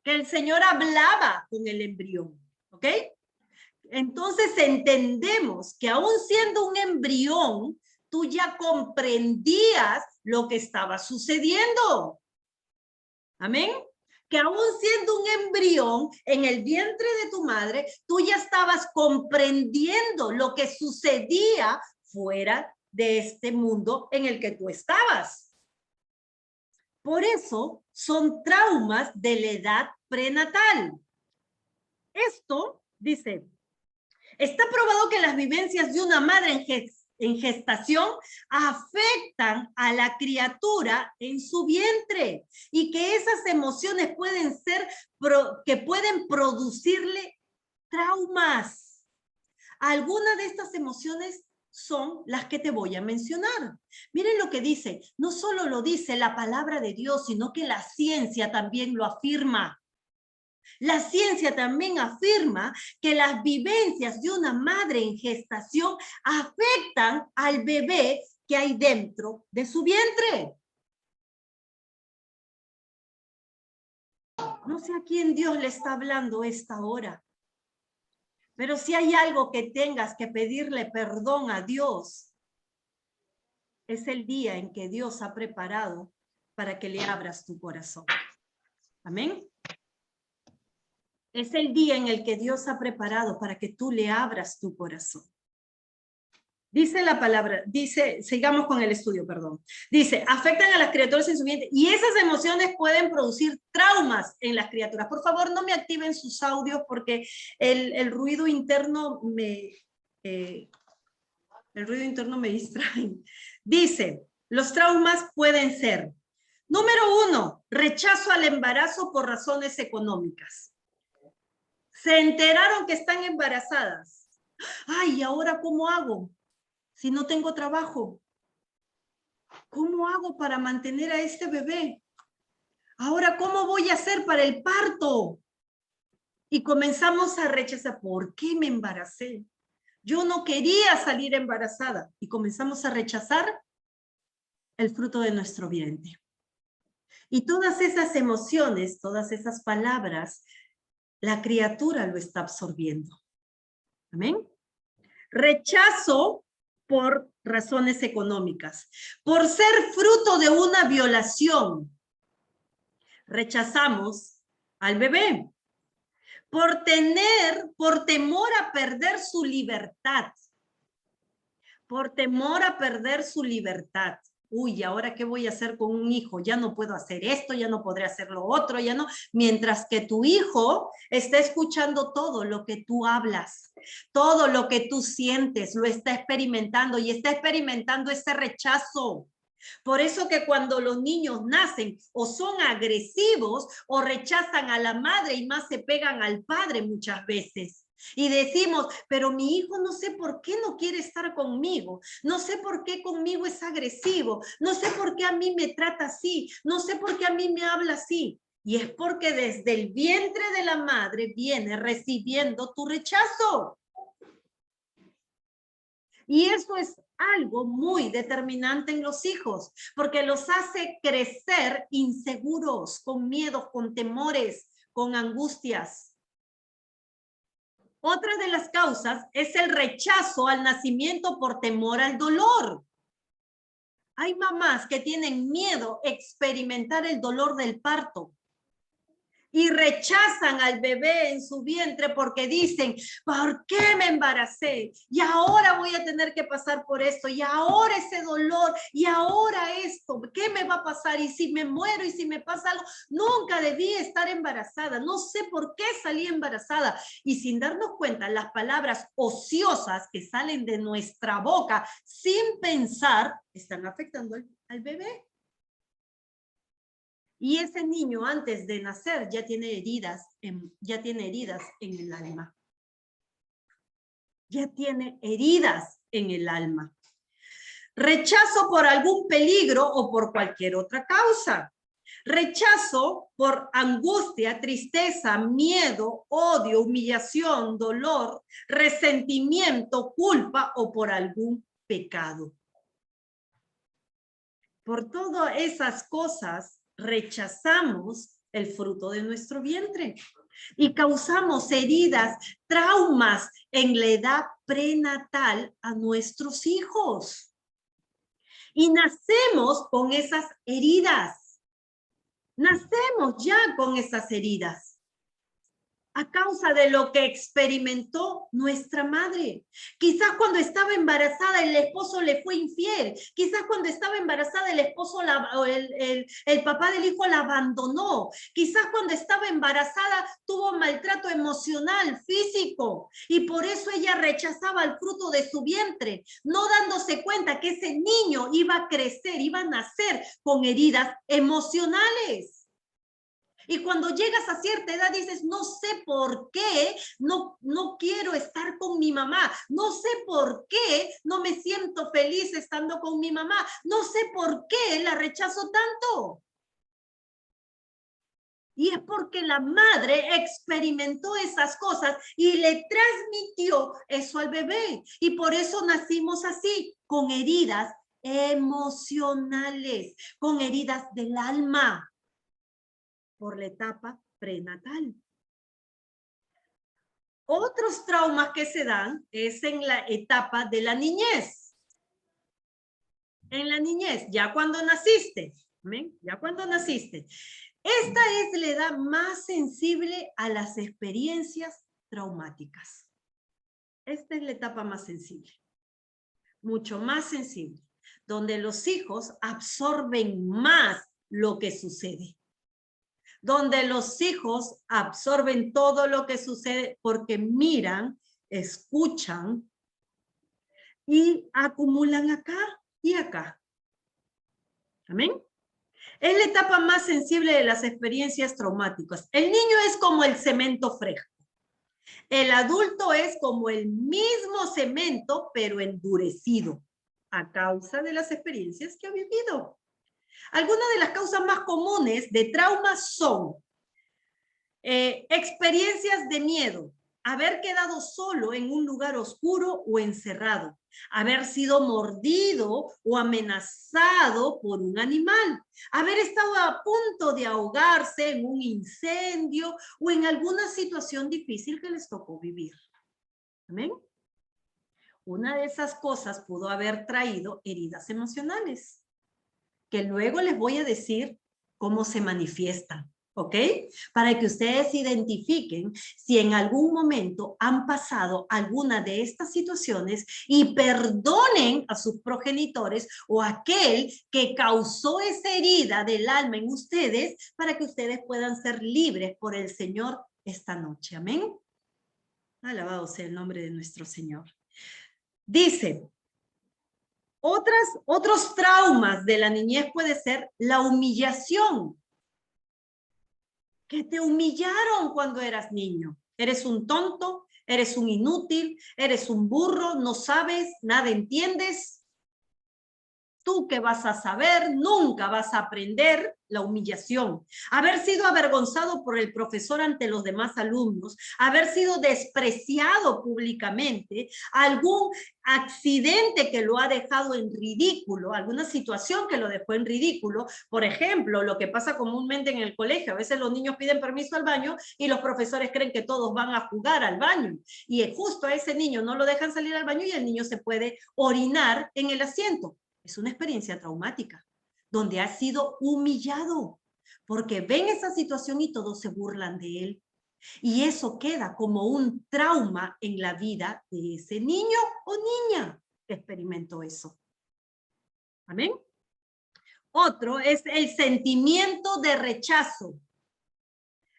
Que el Señor hablaba con el embrión, ¿ok? Entonces entendemos que aún siendo un embrión, tú ya comprendías lo que estaba sucediendo. Amén. que aún siendo un embrión en el vientre de tu madre, tú ya estabas comprendiendo lo que sucedía fuera de este mundo en el que tú estabas. Por eso son traumas de la edad prenatal. Esto, dice, está probado que las vivencias de una madre en gestación afectan a la criatura en su vientre y que esas emociones pueden ser, que pueden producirle traumas. Algunas de estas emociones son las que te voy a mencionar. Miren lo que dice, no solo lo dice la palabra de Dios, sino que la ciencia también lo afirma. La ciencia también afirma que las vivencias de una madre en gestación afectan al bebé que hay dentro de su vientre. No sé a quién Dios le está hablando esta hora, pero si hay algo que tengas que pedirle perdón a Dios, es el día en que Dios ha preparado para que le abras tu corazón. Amén. Es el día en el que Dios ha preparado para que tú le abras tu corazón. Dice la palabra, dice, sigamos con el estudio, perdón. Dice, afectan a las criaturas en su vientre y esas emociones pueden producir traumas en las criaturas. Por favor, no me activen sus audios porque el ruido interno me distrae. Dice, los traumas pueden ser, número 1, rechazo al embarazo por razones económicas. Se enteraron que están embarazadas. Ay, ¿ahora cómo hago? Si no tengo trabajo. ¿Cómo hago para mantener a este bebé? Ahora, ¿cómo voy a hacer para el parto? Y comenzamos a rechazar. ¿Por qué me embaracé? Yo no quería salir embarazada. Y comenzamos a rechazar el fruto de nuestro vientre. Y todas esas emociones, todas esas palabras, la criatura lo está absorbiendo. Amén. Rechazo por razones económicas, por ser fruto de una violación. Rechazamos al bebé. Por temor a perder su libertad. Por temor a perder su libertad. Uy, ¿ahora qué voy a hacer con un hijo? Ya no puedo hacer esto, ya no podré hacer lo otro, ya no. Mientras que tu hijo está escuchando todo lo que tú hablas, todo lo que tú sientes, lo está experimentando y está experimentando ese rechazo. Por eso que cuando los niños nacen o son agresivos o rechazan a la madre y más se pegan al padre muchas veces. Y decimos, pero mi hijo no sé por qué no quiere estar conmigo, no sé por qué conmigo es agresivo, no sé por qué a mí me trata así, no sé por qué a mí me habla así. Y es porque desde el vientre de la madre viene recibiendo tu rechazo. Y eso es algo muy determinante en los hijos, porque los hace crecer inseguros, con miedos, con temores, con angustias. Otra de las causas es el rechazo al nacimiento por temor al dolor. Hay mamás que tienen miedo a experimentar el dolor del parto y rechazan al bebé en su vientre porque dicen, ¿por qué me embaracé? Y ahora voy a tener que pasar por esto, y ahora ese dolor, y ahora esto, ¿qué me va a pasar? Y si me muero, y si me pasa algo, nunca debí estar embarazada, no sé por qué salí embarazada. Y sin darnos cuenta, las palabras ociosas que salen de nuestra boca sin pensar, están afectando al bebé. Y ese niño antes de nacer ya tiene heridas en el alma. Ya tiene heridas en el alma. Rechazo por algún peligro o por cualquier otra causa. Rechazo por angustia, tristeza, miedo, odio, humillación, dolor, resentimiento, culpa o por algún pecado. Por todas esas cosas, rechazamos el fruto de nuestro vientre y causamos heridas, traumas en la edad prenatal a nuestros hijos. Y nacemos con esas heridas. Nacemos ya con esas heridas a causa de lo que experimentó nuestra madre. Quizás cuando estaba embarazada el esposo le fue infiel. Quizás cuando estaba embarazada el esposo, el papá del hijo la abandonó. Quizás cuando estaba embarazada tuvo maltrato emocional, físico. Y por eso ella rechazaba el fruto de su vientre, no dándose cuenta que ese niño iba a crecer, iba a nacer con heridas emocionales. Y cuando llegas a cierta edad dices, no sé por qué no quiero estar con mi mamá. No sé por qué no me siento feliz estando con mi mamá. No sé por qué la rechazo tanto. Y es porque la madre experimentó esas cosas y le transmitió eso al bebé. Y por eso nacimos así, con heridas emocionales, con heridas del alma, por la etapa prenatal. Otros traumas que se dan es en la etapa de la niñez. En la niñez, ya cuando naciste, ¿ven? Ya cuando naciste. Esta es la edad más sensible a las experiencias traumáticas. Esta es la etapa más sensible. Mucho más sensible. Donde los hijos absorben más lo que sucede. Donde los hijos absorben todo lo que sucede porque miran, escuchan y acumulan acá y acá. ¿Amén? Es la etapa más sensible de las experiencias traumáticas. El niño es como el cemento fresco. El adulto es como el mismo cemento, pero endurecido, a causa de las experiencias que ha vivido. Algunas de las causas más comunes de traumas son experiencias de miedo, haber quedado solo en un lugar oscuro o encerrado, haber sido mordido o amenazado por un animal, haber estado a punto de ahogarse en un incendio o en alguna situación difícil que les tocó vivir. ¿Amén? Una de esas cosas pudo haber traído heridas emocionales, que luego les voy a decir cómo se manifiestan. ¿Ok? Para que ustedes identifiquen si en algún momento han pasado alguna de estas situaciones y perdonen a sus progenitores o a aquel que causó esa herida del alma en ustedes para que ustedes puedan ser libres por el Señor esta noche. Amén. Alabado sea el nombre de nuestro Señor. Dice, otros traumas de la niñez puede ser la humillación. Que te humillaron cuando eras niño. Eres un tonto, eres un inútil, eres un burro, no sabes, nada entiendes. ¿Tú qué vas a saber? Nunca vas a aprender. La humillación. Haber sido avergonzado por el profesor ante los demás alumnos. Haber sido despreciado públicamente. Algún accidente que lo ha dejado en ridículo. Alguna situación que lo dejó en ridículo. Por ejemplo, lo que pasa comúnmente en el colegio. A veces los niños piden permiso al baño y los profesores creen que todos van a jugar al baño. Y justo a ese niño no lo dejan salir al baño y el niño se puede orinar en el asiento. Es una experiencia traumática, donde ha sido humillado, porque ven esa situación y todos se burlan de él. Y eso queda como un trauma en la vida de ese niño o niña que experimentó eso. ¿Amén? Otro es el sentimiento de rechazo.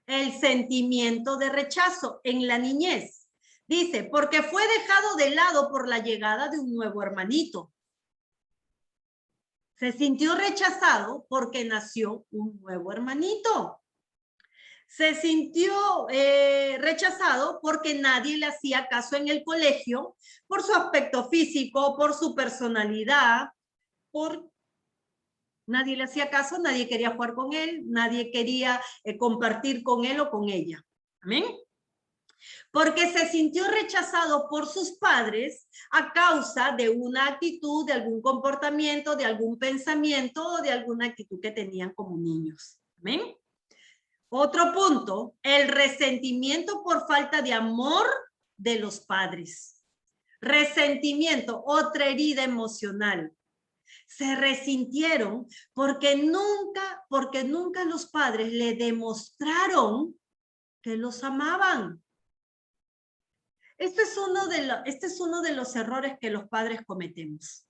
El sentimiento de rechazo en la niñez. Dice, porque fue dejado de lado por la llegada de un nuevo hermanito. Se sintió rechazado porque nació un nuevo hermanito. Se sintió rechazado porque nadie le hacía caso en el colegio, por su aspecto físico, por su personalidad, nadie le hacía caso, nadie quería jugar con él, nadie quería compartir con él o con ella. ¿Amén? Porque se sintió rechazado por sus padres a causa de una actitud, de algún comportamiento, de algún pensamiento o de alguna actitud que tenían como niños. ¿Amén? Otro punto, el resentimiento por falta de amor de los padres. Resentimiento, otra herida emocional. Se resintieron porque nunca porque nunca los padres le demostraron que los amaban. Este es uno de los errores que los padres cometemos.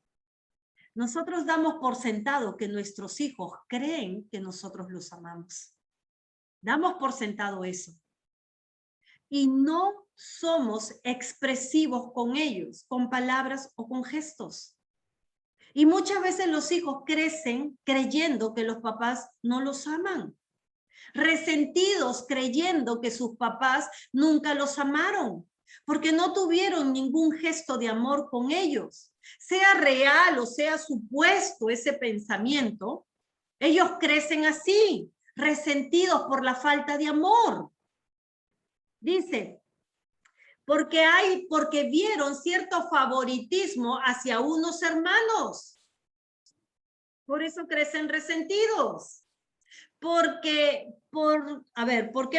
Nosotros damos por sentado que nuestros hijos creen que nosotros los amamos. Damos por sentado eso. Y no somos expresivos con ellos, con palabras o con gestos. Y muchas veces los hijos crecen creyendo que los papás no los aman. Resentidos creyendo que sus papás nunca los amaron, porque no tuvieron ningún gesto de amor con ellos. Sea real o sea supuesto ese pensamiento, ellos crecen así, resentidos por la falta de amor. Dice, porque vieron cierto favoritismo hacia unos hermanos. Por eso crecen resentidos. ¿Por qué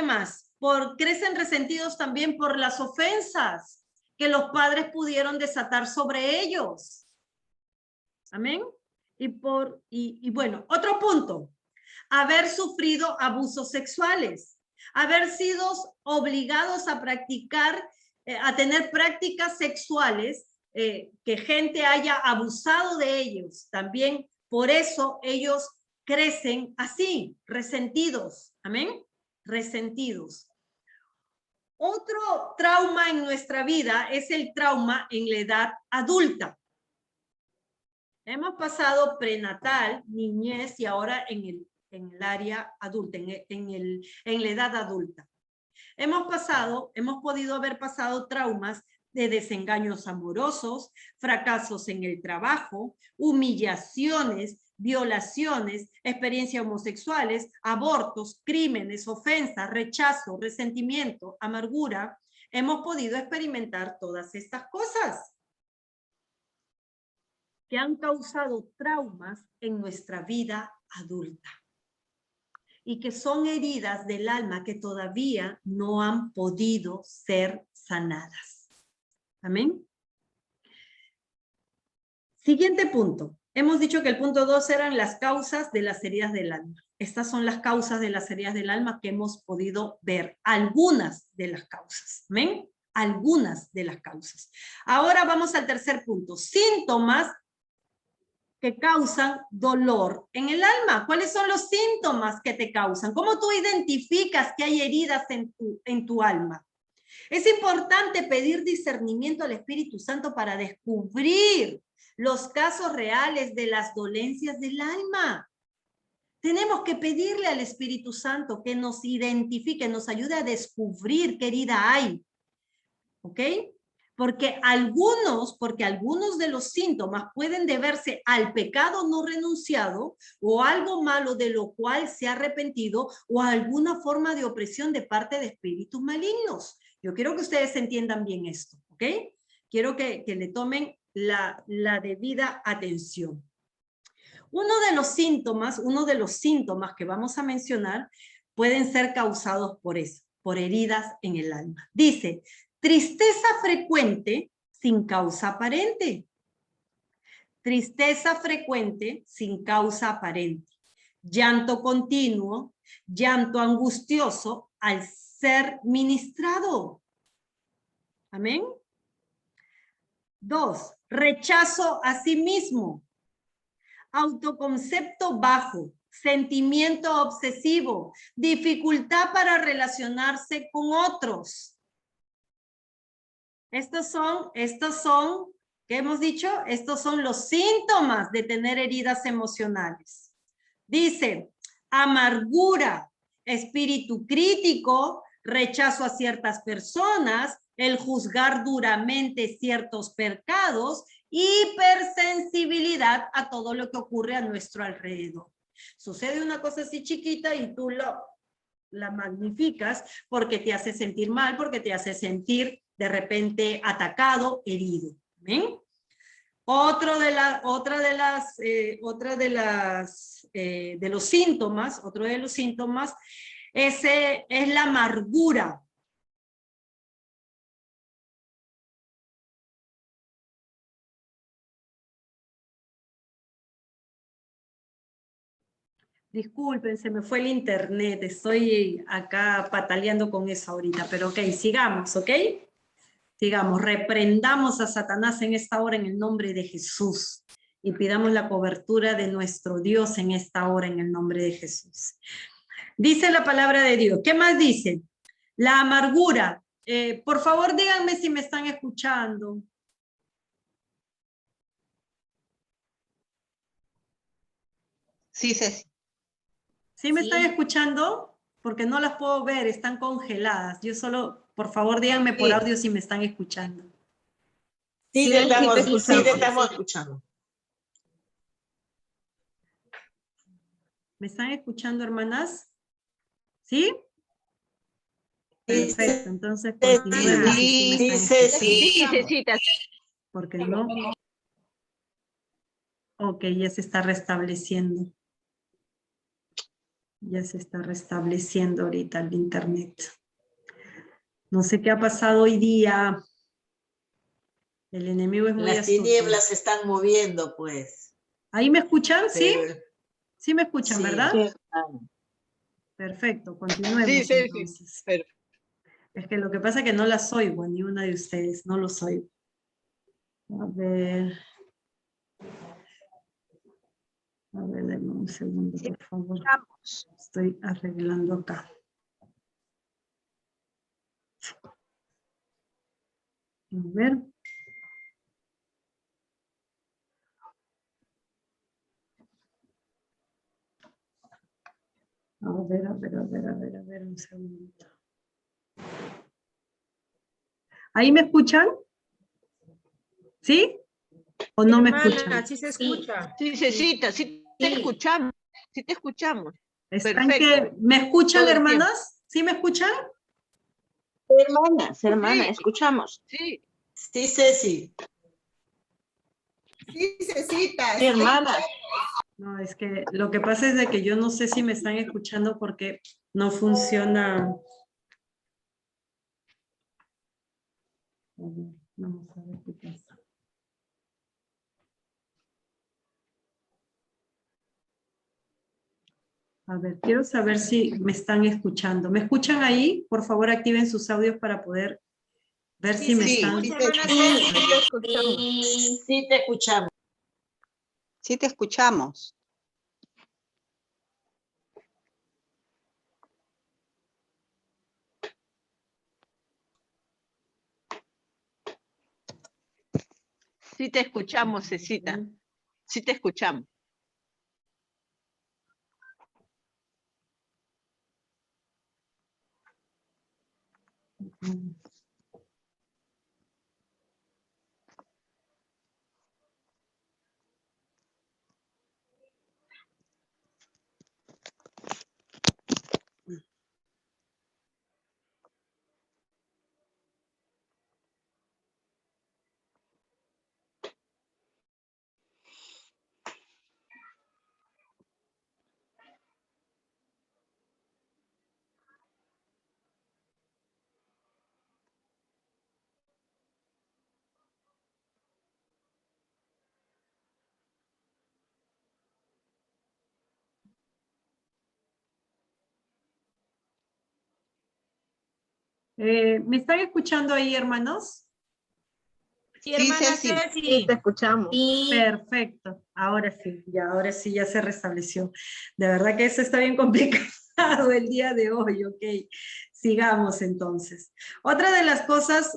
más? Crecen resentidos también por las ofensas que los padres pudieron desatar sobre ellos. Amén. Y bueno, otro punto. Haber sufrido abusos sexuales. Haber sido obligados a practicar, a tener prácticas sexuales, que gente haya abusado de ellos. También por eso ellos crecen así, resentidos. Amén. Resentidos. Otro trauma en nuestra vida es el trauma en la edad adulta. Hemos pasado prenatal, niñez y ahora en el área adulta, en la edad adulta. Hemos podido haber pasado traumas de desengaños amorosos, fracasos en el trabajo, humillaciones, violaciones, experiencias homosexuales, abortos, crímenes, ofensas, rechazo, resentimiento, amargura. Hemos podido experimentar todas estas cosas que han causado traumas en nuestra vida adulta y que son heridas del alma que todavía no han podido ser sanadas. Amén. Siguiente punto. Hemos dicho que el punto 2 eran las causas de las heridas del alma. Estas son las causas de las heridas del alma que hemos podido ver. Algunas de las causas. ¿Amén? Algunas de las causas. Ahora vamos al tercer punto. Síntomas que causan dolor en el alma. ¿Cuáles son los síntomas que te causan? ¿Cómo tú identificas que hay heridas en tu alma? Es importante pedir discernimiento al Espíritu Santo para descubrir los casos reales de las dolencias del alma. Tenemos que pedirle al Espíritu Santo que nos identifique, nos ayude a descubrir qué herida hay. ¿Ok? Porque algunos de los síntomas pueden deberse al pecado no renunciado o algo malo de lo cual se ha arrepentido o a alguna forma de opresión de parte de espíritus malignos. Yo quiero que ustedes entiendan bien esto, ¿ok? Quiero que le tomen la debida atención. Uno de los síntomas que vamos a mencionar pueden ser causados por eso, por heridas en el alma. Dice, tristeza frecuente sin causa aparente. Tristeza frecuente sin causa aparente. Llanto continuo, llanto angustioso al ser ministrado. Amén. 2. Rechazo a sí mismo. Autoconcepto bajo. Sentimiento obsesivo. Dificultad para relacionarse con otros. Estos son, ¿qué hemos dicho? Estos son los síntomas de tener heridas emocionales. Dice, amargura, espíritu crítico, rechazo a ciertas personas, el juzgar duramente ciertos pecados, hipersensibilidad a todo lo que ocurre a nuestro alrededor. Sucede una cosa así chiquita y tú la magnificas porque te hace sentir mal, porque te hace sentir de repente atacado, herido. ¿Ven? Otro de los síntomas es la amargura. Disculpen, se me fue el internet, estoy acá pataleando con eso ahorita, pero ok, sigamos, ¿ok? Sigamos, reprendamos a Satanás en esta hora en el nombre de Jesús y pidamos la cobertura de nuestro Dios en esta hora en el nombre de Jesús. Dice la palabra de Dios, ¿qué más dice? La amargura. Por favor, díganme si me están escuchando. Sí, Ceci. ¿Sí me Sí. están escuchando? Porque no las puedo ver, están congeladas. Yo solo, por favor, díganme por Sí. audio si me están escuchando. Sí, te estamos escuchando. ¿Me están escuchando, hermanas? ¿Sí? Perfecto, entonces continuemos. Sí, Cecita. Porque no. Ok, ya se está restableciendo. Ya se está restableciendo ahorita el internet. No sé qué ha pasado hoy día. El enemigo es muy Las astuto. tinieblas se están moviendo, pues. ¿Ahí me escuchan? ¿Sí? Pero, Sí me escuchan, sí. ¿verdad? Sí. Perfecto, continuemos Sí, entonces. perfecto. Es que lo que pasa es que no las oigo, ni una de ustedes, no los oigo. A ver, denme un segundo, por favor. Estoy arreglando acá. A ver. A ver, un segundo. ¿Ahí me escuchan? ¿Sí? ¿O no me escuchan? Sí se escucha. Sí, Cecita, sí te escuchamos. Sí te escuchamos. ¿Están Perfecto. que me escuchan, Todo el tiempo. hermanas? ¿Sí me escuchan? Hermana, Sí. escuchamos. Sí. Sí, Ceci. Sí, Cecita. Sí, hermana. No, es que lo que pasa es de que yo no sé si me están escuchando porque no funciona. A ver, vamos a ver qué pasa. A ver, quiero saber si me están escuchando. ¿Me escuchan ahí? Por favor, activen sus audios para poder ver si me están... Sí, te escuchamos. Sí, te escuchamos. Sí te escuchamos, Cecita. Sí te escuchamos. ¿Me están escuchando ahí, hermanos? Sí, hermana Ceci. Ceci. Sí te escuchamos. Perfecto, ahora sí ya se restableció. De verdad que eso está bien complicado el día de hoy, ok. Sigamos entonces. Otra de las cosas,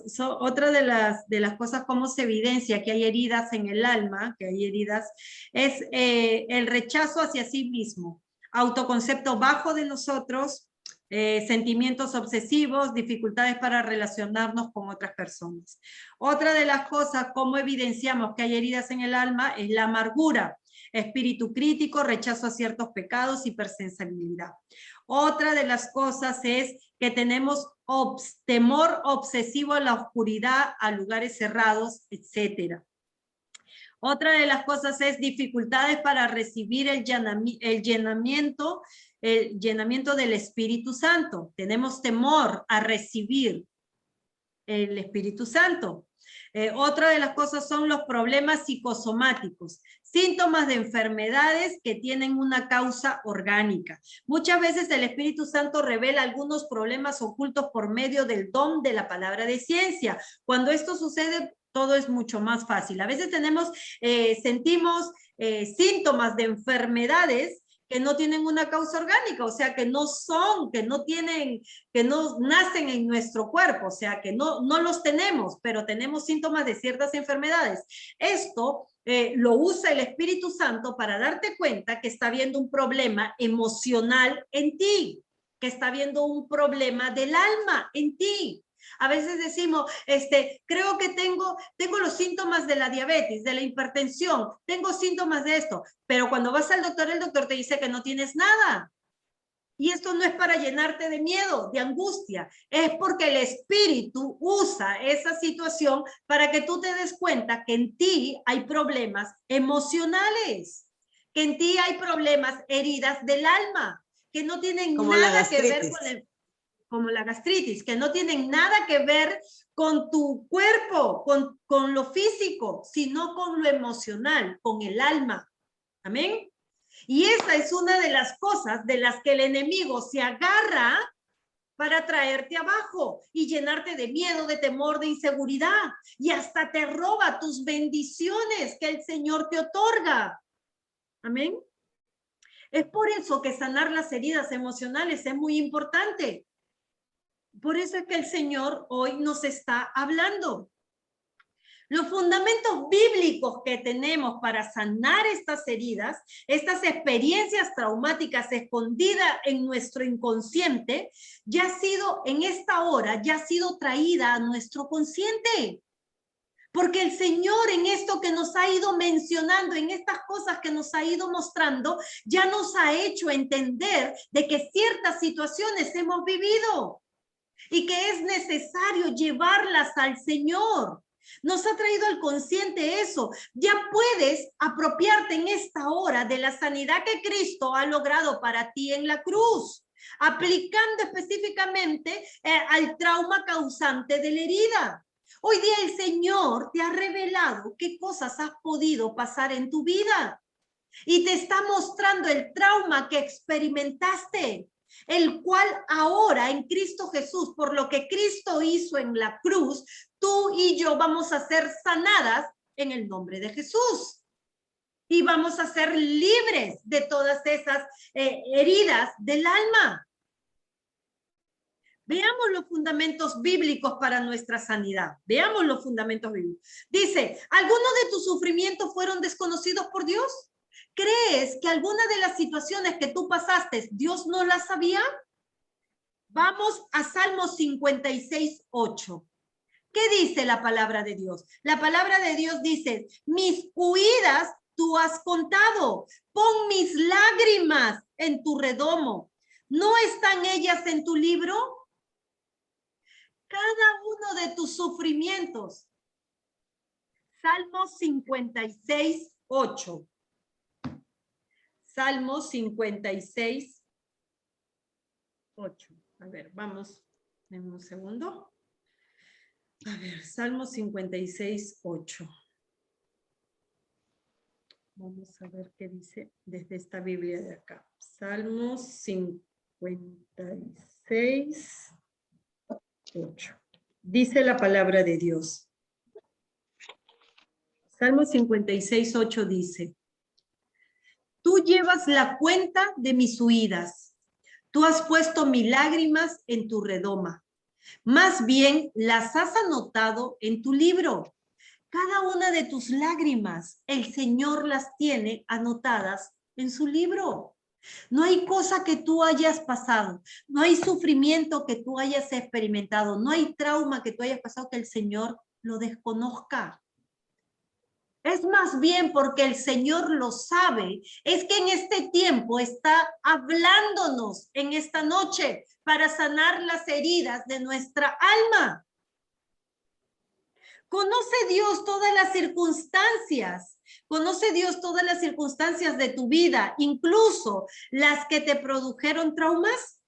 cosas cómo se evidencia que hay heridas en el alma, que hay heridas, es el rechazo hacia sí mismo, autoconcepto bajo de nosotros, sentimientos obsesivos, dificultades para relacionarnos con otras personas. Otra de las cosas, cómo evidenciamos que hay heridas en el alma, es la amargura, espíritu crítico, rechazo a ciertos pecados, hipersensibilidad. Otra de las cosas es que tenemos temor obsesivo a la oscuridad, a lugares cerrados, etc. Otra de las cosas es dificultades para recibir el llenamiento del Espíritu Santo. Tenemos temor a recibir el Espíritu Santo. Otra de las cosas son los problemas psicosomáticos, síntomas de enfermedades que tienen una causa orgánica. Muchas veces el Espíritu Santo revela algunos problemas ocultos por medio del don de la palabra de ciencia. Cuando esto sucede, todo es mucho más fácil. A veces sentimos síntomas de enfermedades que no tienen una causa orgánica, o sea, que no nacen en nuestro cuerpo, o sea, que no los tenemos, pero tenemos síntomas de ciertas enfermedades. Esto lo usa el Espíritu Santo para darte cuenta que está habiendo un problema emocional en ti, que está habiendo un problema del alma en ti. A veces decimos, creo que tengo los síntomas de la diabetes, de la hipertensión, tengo síntomas de esto, pero cuando vas al doctor, el doctor te dice que no tienes nada. Y esto no es para llenarte de miedo, de angustia, es porque el Espíritu usa esa situación para que tú te des cuenta que en ti hay problemas emocionales, que en ti hay problemas, heridas del alma, que no tienen nada que ver con como la gastritis, que no tienen nada que ver con tu cuerpo, con lo físico, sino con lo emocional, con el alma. Amén. Y esa es una de las cosas de las que el enemigo se agarra para traerte abajo y llenarte de miedo, de temor, de inseguridad. Y hasta te roba tus bendiciones que el Señor te otorga. Amén. Es por eso que sanar las heridas emocionales es muy importante. Por eso es que el Señor hoy nos está hablando. Los fundamentos bíblicos que tenemos para sanar estas heridas, estas experiencias traumáticas escondidas en nuestro inconsciente, ya ha sido en esta hora, ya ha sido traída a nuestro consciente. Porque el Señor en esto que nos ha ido mencionando, en estas cosas que nos ha ido mostrando, ya nos ha hecho entender de que ciertas situaciones hemos vivido y que es necesario llevarlas al Señor. Nos ha traído al consciente eso. Ya puedes apropiarte en esta hora de la sanidad que Cristo ha logrado para ti en la cruz, aplicando específicamente al trauma causante de la herida. Hoy día el Señor te ha revelado qué cosas has podido pasar en tu vida y te está mostrando el trauma que experimentaste, el cual ahora en Cristo Jesús, por lo que Cristo hizo en la cruz, tú y yo vamos a ser sanadas en el nombre de Jesús. Y vamos a ser libres de todas esas heridas del alma. Veamos los fundamentos bíblicos para nuestra sanidad. Veamos los fundamentos bíblicos. Dice, ¿algunos de tus sufrimientos fueron desconocidos por Dios? ¿Crees que alguna de las situaciones que tú pasaste, Dios no las sabía? Vamos a Salmos 56:8. ¿Qué dice la palabra de Dios? La palabra de Dios dice, mis huidas tú has contado, pon mis lágrimas en tu redomo. ¿No están ellas en tu libro? Cada uno de tus sufrimientos. Salmos 56:8. Salmos 56:8. A ver, vamos en un segundo. A ver, Salmos 56:8. Vamos a ver qué dice desde esta Biblia de acá. Salmos 56:8. Dice la palabra de Dios. Salmo 56:8 dice, tú llevas la cuenta de mis huidas. Tú has puesto mis lágrimas en tu redoma. Más bien las has anotado en tu libro. Cada una de tus lágrimas, el Señor las tiene anotadas en su libro. No hay cosa que tú hayas pasado, no hay sufrimiento que tú hayas experimentado, no hay trauma que tú hayas pasado que el Señor lo desconozca. Es más bien porque el Señor lo sabe, es que en este tiempo está hablándonos en esta noche para sanar las heridas de nuestra alma. Conoce Dios todas las circunstancias, conoce Dios todas las circunstancias de tu vida, incluso las que te produjeron traumas.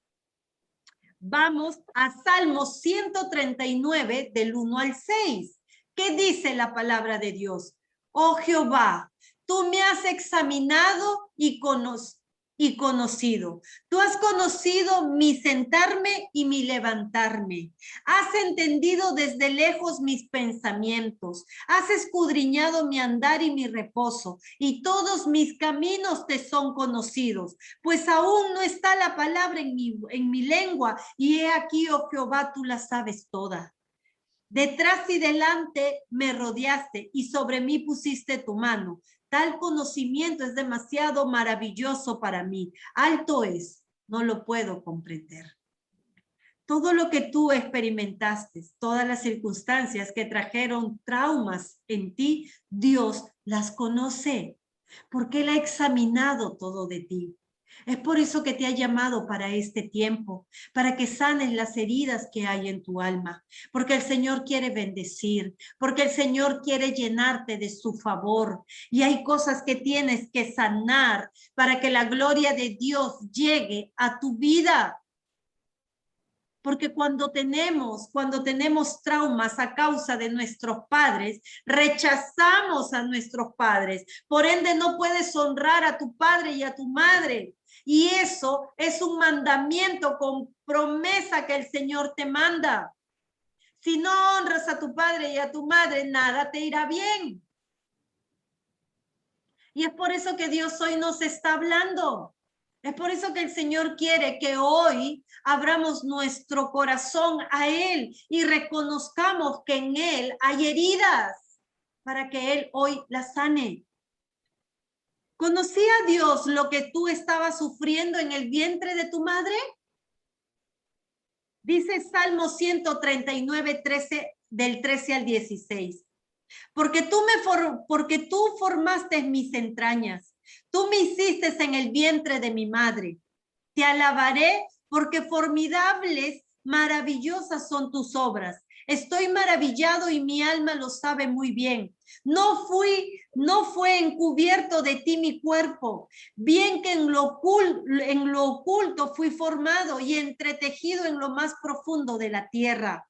Vamos a Salmos 139 del 1 al 6. ¿Qué dice la palabra de Dios? Oh Jehová, tú me has examinado y conocido. Tú has conocido mi sentarme y mi levantarme. Has entendido desde lejos mis pensamientos. Has escudriñado mi andar y mi reposo. Y todos mis caminos te son conocidos. Pues aún no está la palabra en mi lengua. Y he aquí, oh Jehová, tú la sabes toda. Detrás y delante me rodeaste y sobre mí pusiste tu mano. Tal conocimiento es demasiado maravilloso para mí. Alto es, no lo puedo comprender. Todo lo que tú experimentaste, todas las circunstancias que trajeron traumas en ti, Dios las conoce, porque Él ha examinado todo de ti. Es por eso que te ha llamado para este tiempo, para que sanes las heridas que hay en tu alma, porque el Señor quiere bendecir, porque el Señor quiere llenarte de su favor. Y hay cosas que tienes que sanar para que la gloria de Dios llegue a tu vida. Porque cuando tenemos traumas a causa de nuestros padres, rechazamos a nuestros padres. Por ende, no puedes honrar a tu padre y a tu madre. Y eso es un mandamiento con promesa que el Señor te manda. Si no honras a tu padre y a tu madre, nada te irá bien. Y es por eso que Dios hoy nos está hablando. Es por eso que el Señor quiere que hoy abramos nuestro corazón a Él y reconozcamos que en Él hay heridas para que Él hoy las sane. ¿Conocía Dios lo que tú estabas sufriendo en el vientre de tu madre? Dice Salmo 139, 13, del 13 al 16. Porque tú formaste mis entrañas. Tú me hiciste en el vientre de mi madre. Te alabaré porque formidables, maravillosas son tus obras. Estoy maravillado y mi alma lo sabe muy bien. No fue encubierto de ti mi cuerpo. Bien que en lo oculto fui formado y entretejido en lo más profundo de la tierra.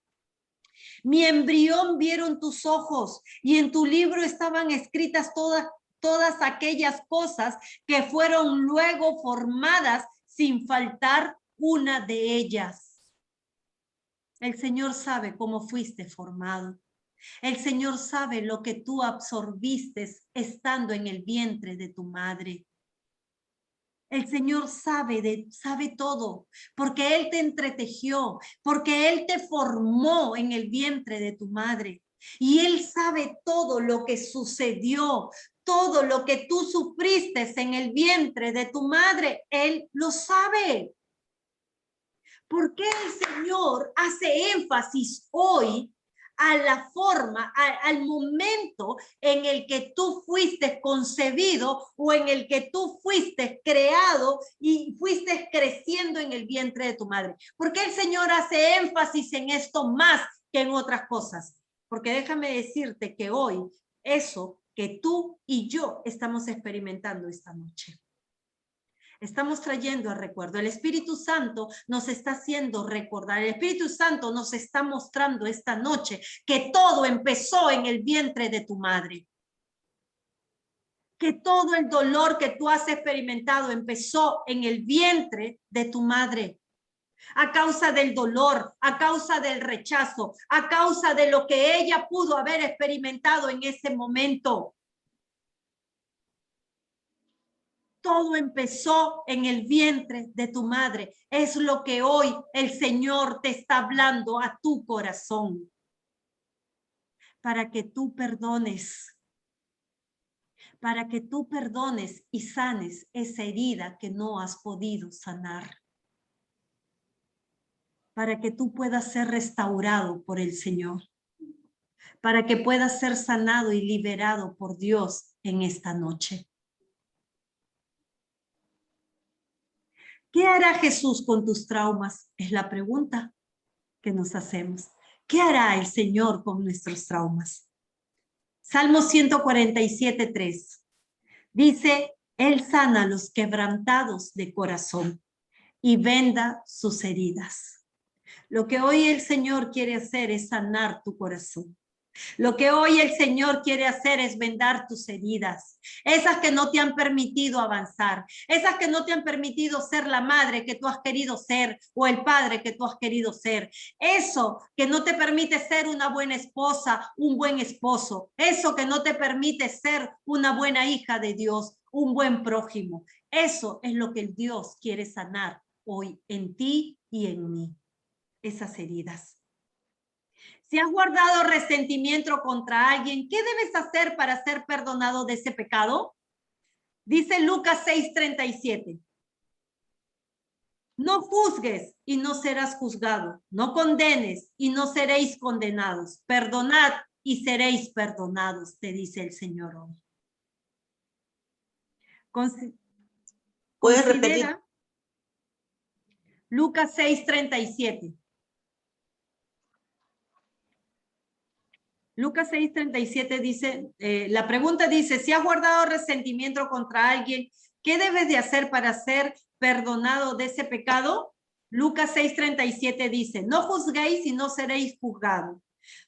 Mi embrión vieron tus ojos y en tu libro estaban escritas todas aquellas cosas que fueron luego formadas sin faltar una de ellas. El Señor sabe cómo fuiste formado. El Señor sabe lo que tú absorbiste estando en el vientre de tu madre. El Señor sabe todo, porque Él te entretejió, porque Él te formó en el vientre de tu madre. Y Él sabe todo lo que sucedió, todo lo que tú sufriste en el vientre de tu madre. Él lo sabe. ¿Por qué el Señor hace énfasis hoy a la forma, al momento en el que tú fuiste concebido o en el que tú fuiste creado y fuiste creciendo en el vientre de tu madre? ¿Por qué el Señor hace énfasis en esto más que en otras cosas? Porque déjame decirte que hoy eso que tú y yo estamos experimentando esta noche, estamos trayendo al recuerdo. El Espíritu Santo nos está haciendo recordar. El Espíritu Santo nos está mostrando esta noche que todo empezó en el vientre de tu madre. Que todo el dolor que tú has experimentado empezó en el vientre de tu madre. A causa del dolor, a causa del rechazo, a causa de lo que ella pudo haber experimentado en ese momento. Todo empezó en el vientre de tu madre. Es lo que hoy el Señor te está hablando a tu corazón. Para que tú perdones. Para que tú perdones y sanes esa herida que no has podido sanar. Para que tú puedas ser restaurado por el Señor. Para que puedas ser sanado y liberado por Dios en esta noche. ¿Qué hará Jesús con tus traumas? Es la pregunta que nos hacemos. ¿Qué hará el Señor con nuestros traumas? Salmo 147:3. Dice, Él sana a los quebrantados de corazón y venda sus heridas. Lo que hoy el Señor quiere hacer es sanar tu corazón. Lo que hoy el Señor quiere hacer es vendar tus heridas, esas que no te han permitido avanzar, esas que no te han permitido ser la madre que tú has querido ser o el padre que tú has querido ser, eso que no te permite ser una buena esposa, un buen esposo, eso que no te permite ser una buena hija de Dios, un buen prójimo. Eso es lo que el Dios quiere sanar hoy en ti y en mí, esas heridas. Si has guardado resentimiento contra alguien, ¿qué debes hacer para ser perdonado de ese pecado? Dice Lucas 6:37. No juzgues y no serás juzgado. No condenes y no seréis condenados. Perdonad y seréis perdonados, te dice el Señor hoy. ¿Puedes repetir? Lucas 6:37. Lucas 6:37 dice, la pregunta dice, si has guardado resentimiento contra alguien, ¿qué debes de hacer para ser perdonado de ese pecado? Lucas 6:37 dice, no juzguéis y no seréis juzgados.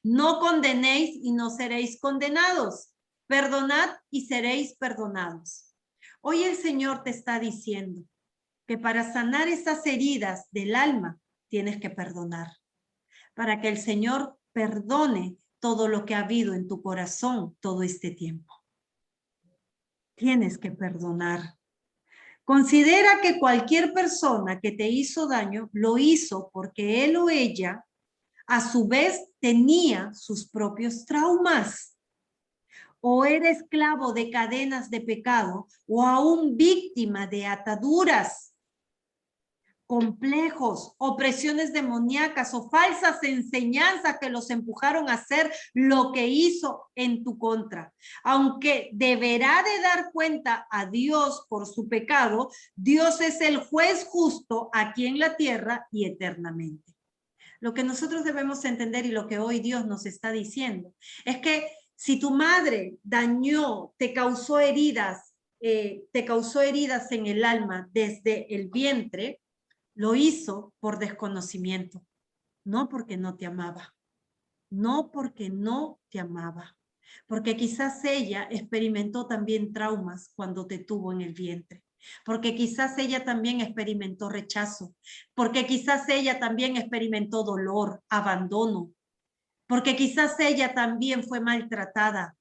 No condenéis y no seréis condenados. Perdonad y seréis perdonados. Hoy el Señor te está diciendo que para sanar esas heridas del alma, tienes que perdonar. Para que el Señor perdone todo lo que ha habido en tu corazón todo este tiempo. Tienes que perdonar. Considera que cualquier persona que te hizo daño, lo hizo porque él o ella, a su vez, tenía sus propios traumas. O era esclavo de cadenas de pecado, o aún víctima de ataduras, complejos, opresiones demoníacas o falsas enseñanzas que los empujaron a hacer lo que hizo en tu contra. Aunque deberá de dar cuenta a Dios por su pecado, Dios es el juez justo aquí en la tierra y eternamente. Lo que nosotros debemos entender y lo que hoy Dios nos está diciendo es que si tu madre dañó, te causó heridas en el alma desde el vientre, lo hizo por desconocimiento, no porque no te amaba, no porque no te amaba, porque quizás ella experimentó también traumas cuando te tuvo en el vientre, porque quizás ella también experimentó rechazo, porque quizás ella también experimentó dolor, abandono, porque quizás ella también fue maltratada,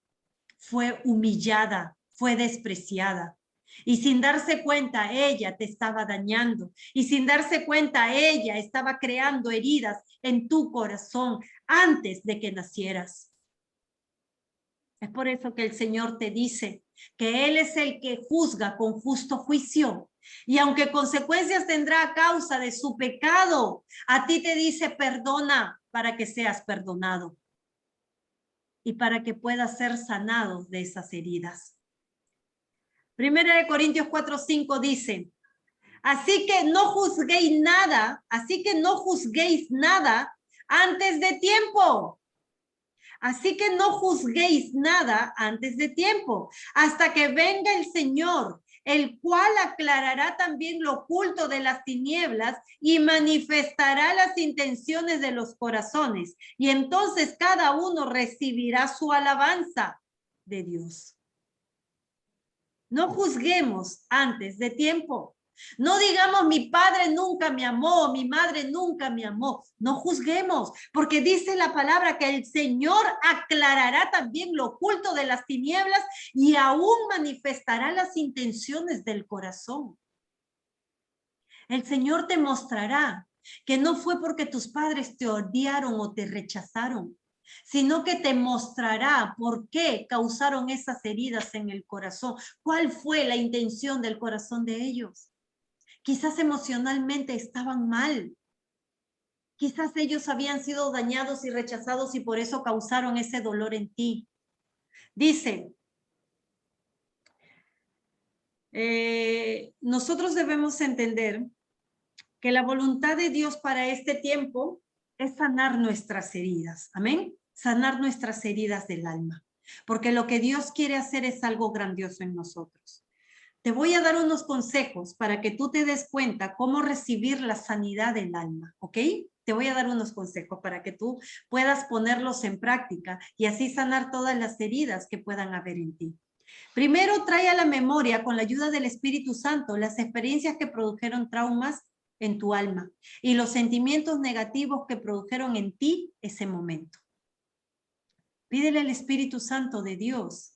fue humillada, fue despreciada. Y sin darse cuenta, ella te estaba dañando. Y sin darse cuenta, ella estaba creando heridas en tu corazón antes de que nacieras. Es por eso que el Señor te dice que Él es el que juzga con justo juicio. Y aunque consecuencias tendrá a causa de su pecado, a ti te dice perdona para que seas perdonado. Y para que puedas ser sanado de esas heridas. 1 Corintios 4:5 dice, así que no juzguéis nada antes de tiempo. Así que no juzguéis nada antes de tiempo, hasta que venga el Señor, el cual aclarará también lo oculto de las tinieblas y manifestará las intenciones de los corazones. Y entonces cada uno recibirá su alabanza de Dios. No juzguemos antes de tiempo. No digamos mi padre nunca me amó, mi madre nunca me amó. No juzguemos, porque dice la palabra que el Señor aclarará también lo oculto de las tinieblas y aún manifestará las intenciones del corazón. El Señor te mostrará que no fue porque tus padres te odiaron o te rechazaron, sino que te mostrará por qué causaron esas heridas en el corazón. ¿Cuál fue la intención del corazón de ellos? Quizás emocionalmente estaban mal. Quizás ellos habían sido dañados y rechazados y por eso causaron ese dolor en ti. Dice, nosotros debemos entender que la voluntad de Dios para este tiempo es sanar nuestras heridas. Amén. Sanar nuestras heridas del alma. Porque lo que Dios quiere hacer es algo grandioso en nosotros. Te voy a dar unos consejos para que tú te des cuenta cómo recibir la sanidad del alma. ¿Ok? Te voy a dar unos consejos para que tú puedas ponerlos en práctica y así sanar todas las heridas que puedan haber en ti. Primero, trae a la memoria, con la ayuda del Espíritu Santo, las experiencias que produjeron traumas en tu alma y los sentimientos negativos que produjeron en ti ese momento. Pídele al Espíritu Santo de Dios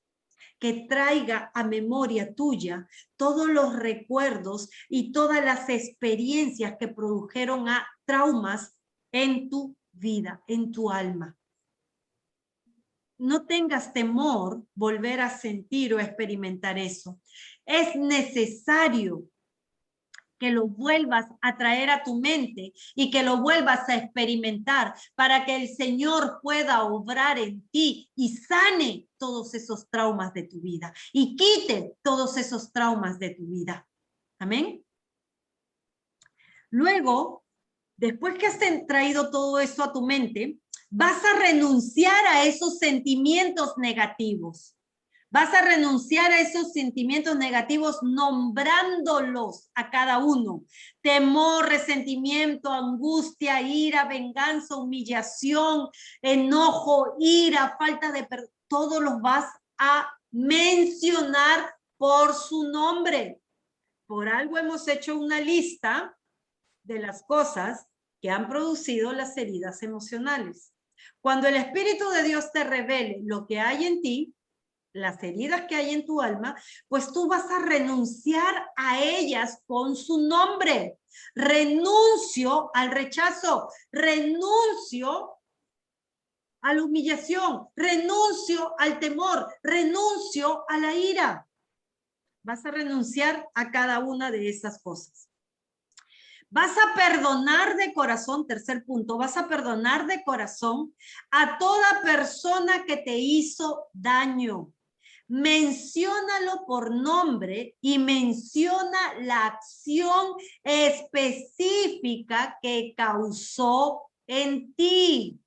que traiga a memoria tuya todos los recuerdos y todas las experiencias que produjeron a traumas en tu vida, en tu alma. No tengas temor volver a sentir o experimentar eso. Es necesario que lo vuelvas a traer a tu mente y que lo vuelvas a experimentar para que el Señor pueda obrar en ti y sane todos esos traumas de tu vida y quite todos esos traumas de tu vida. Amén. Luego, después que has traído todo eso a tu mente, vas a renunciar a esos sentimientos negativos. Vas a renunciar a esos sentimientos negativos nombrándolos a cada uno. Temor, resentimiento, angustia, ira, venganza, humillación, enojo, ira, falta de perdón. Todos los vas a mencionar por su nombre. Por algo hemos hecho una lista de las cosas que han producido las heridas emocionales. Cuando el Espíritu de Dios te revele lo que hay en ti, las heridas que hay en tu alma, pues tú vas a renunciar a ellas con su nombre. Renuncio al rechazo, renuncio a la humillación, renuncio al temor, renuncio a la ira. Vas a renunciar a cada una de esas cosas. Vas a perdonar de corazón, tercer punto, vas a perdonar de corazón a toda persona que te hizo daño. Menciónalo por nombre y menciona la acción específica que causó en ti.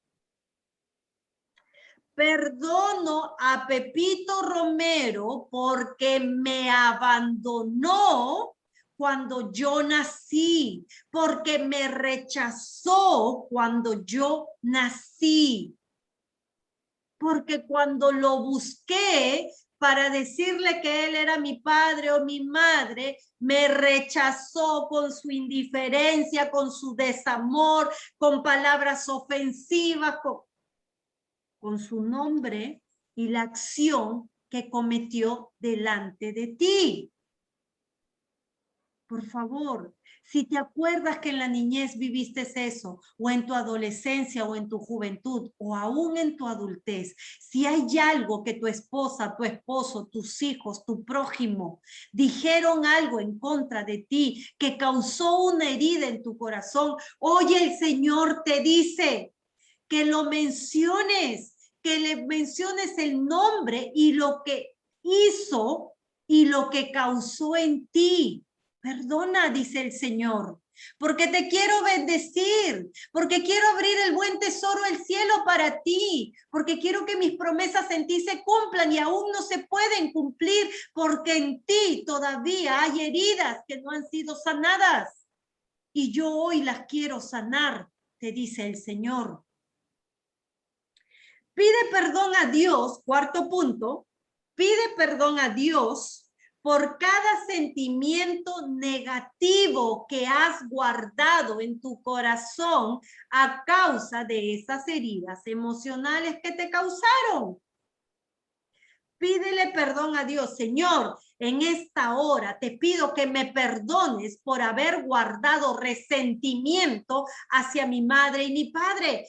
Perdono a Pepito Romero porque me abandonó cuando yo nací, porque me rechazó cuando yo nací, porque cuando lo busqué para decirle que él era mi padre o mi madre, me rechazó con su indiferencia, con su desamor, con palabras ofensivas, con su nombre y la acción que cometió delante de ti. Por favor, si te acuerdas que en la niñez viviste eso, o en tu adolescencia, o en tu juventud, o aún en tu adultez, si hay algo que tu esposa, tu esposo, tus hijos, tu prójimo, dijeron algo en contra de ti, que causó una herida en tu corazón, hoy el Señor te dice que lo menciones, que le menciones el nombre y lo que hizo y lo que causó en ti. Perdona, dice el Señor, porque te quiero bendecir, porque quiero abrir el buen tesoro del cielo para ti, porque quiero que mis promesas en ti se cumplan y aún no se pueden cumplir, porque en ti todavía hay heridas que no han sido sanadas. Y yo hoy las quiero sanar, te dice el Señor. Pide perdón a Dios, cuarto punto, pide perdón a Dios por cada sentimiento negativo que has guardado en tu corazón a causa de esas heridas emocionales que te causaron. Pídele perdón a Dios. Señor, en esta hora te pido que me perdones por haber guardado resentimiento hacia mi madre y mi padre.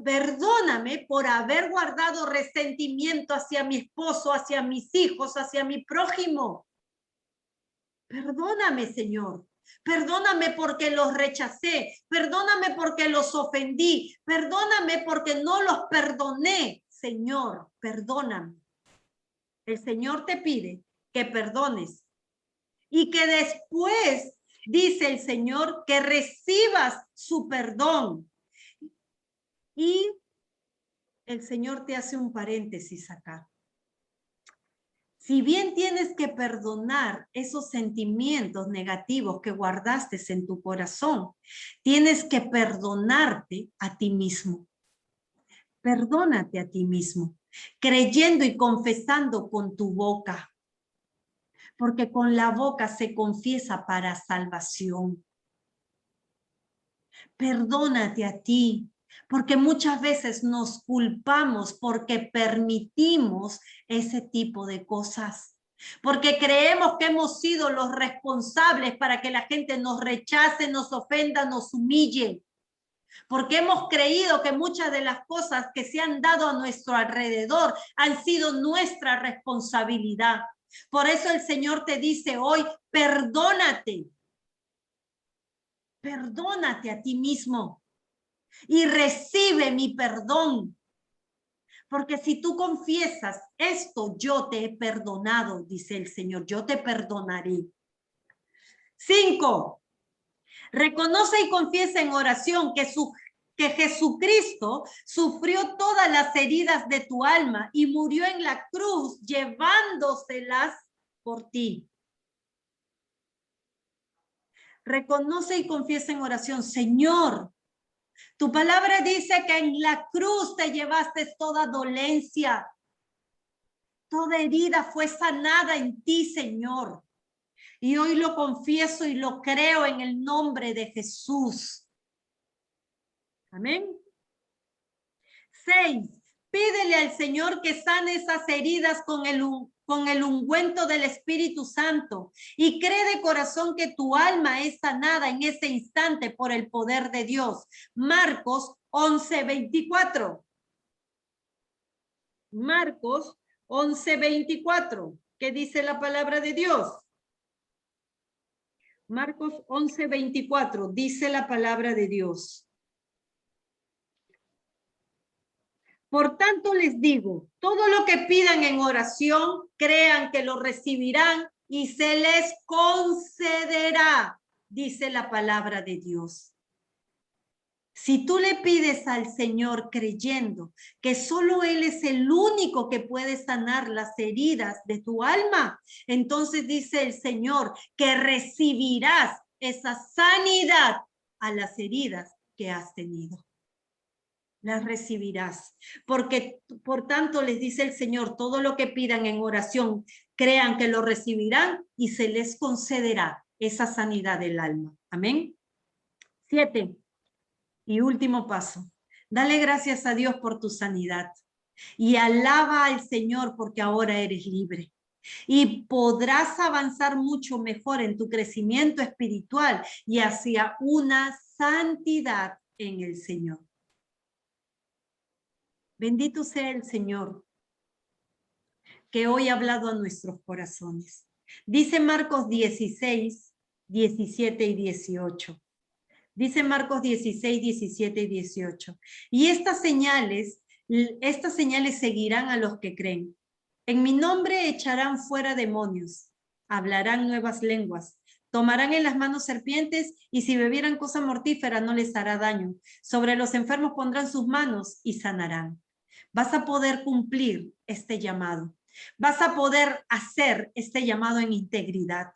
Perdóname por haber guardado resentimiento hacia mi esposo, hacia mis hijos, hacia mi prójimo. Perdóname, Señor. Perdóname porque los rechacé. Perdóname porque los ofendí. Perdóname porque no los perdoné. Señor, perdóname. El Señor te pide que perdones y que después, dice el Señor, que recibas su perdón. Y el Señor te hace un paréntesis acá. Si bien tienes que perdonar esos sentimientos negativos que guardaste en tu corazón, tienes que perdonarte a ti mismo. Perdónate a ti mismo, creyendo y confesando con tu boca. Porque con la boca se confiesa para salvación. Perdónate a ti, porque muchas veces nos culpamos porque permitimos ese tipo de cosas. Porque creemos que hemos sido los responsables para que la gente nos rechace, nos ofenda, nos humille. Porque hemos creído que muchas de las cosas que se han dado a nuestro alrededor han sido nuestra responsabilidad. Por eso el Señor te dice hoy, perdónate. Perdónate a ti mismo y recibe mi perdón. Porque si tú confiesas esto, yo te he perdonado, dice el Señor, yo te perdonaré. 5. Reconoce y confiesa en oración que Jesucristo sufrió todas las heridas de tu alma y murió en la cruz llevándoselas por ti. Reconoce y confiesa en oración, Señor, tu palabra dice que en la cruz te llevaste toda dolencia, toda herida fue sanada en ti, Señor. Y hoy lo confieso y lo creo en el nombre de Jesús. Amén. 6. Pídele al Señor que sane esas heridas con el ungüento del Espíritu Santo y cree de corazón que tu alma es sanada en ese instante por el poder de Dios. Marcos 11:24. Marcos 11:24. ¿Qué dice la palabra de Dios? Marcos 11:24. Dice la palabra de Dios. Por tanto les digo, todo lo que pidan en oración, crean que lo recibirán y se les concederá, dice la palabra de Dios. Si tú le pides al Señor creyendo que solo Él es el único que puede sanar las heridas de tu alma, entonces dice el Señor que recibirás esa sanidad a las heridas que has tenido. Las recibirás, porque por tanto les dice el Señor, todo lo que pidan en oración, crean que lo recibirán y se les concederá esa sanidad del alma. Amén. 7. Y último paso, dale gracias a Dios por tu sanidad y alaba al Señor porque ahora eres libre. Y podrás avanzar mucho mejor en tu crecimiento espiritual y hacia una santidad en el Señor. Bendito sea el Señor, que hoy ha hablado a nuestros corazones. Dice Marcos 16, 17 y 18. Dice Marcos 16, 17 y 18. Y estas señales seguirán a los que creen. En mi nombre echarán fuera demonios, hablarán nuevas lenguas, tomarán en las manos serpientes y si bebieran cosa mortífera no les hará daño. Sobre los enfermos pondrán sus manos y sanarán. Vas a poder cumplir este llamado. Vas a poder hacer este llamado en integridad.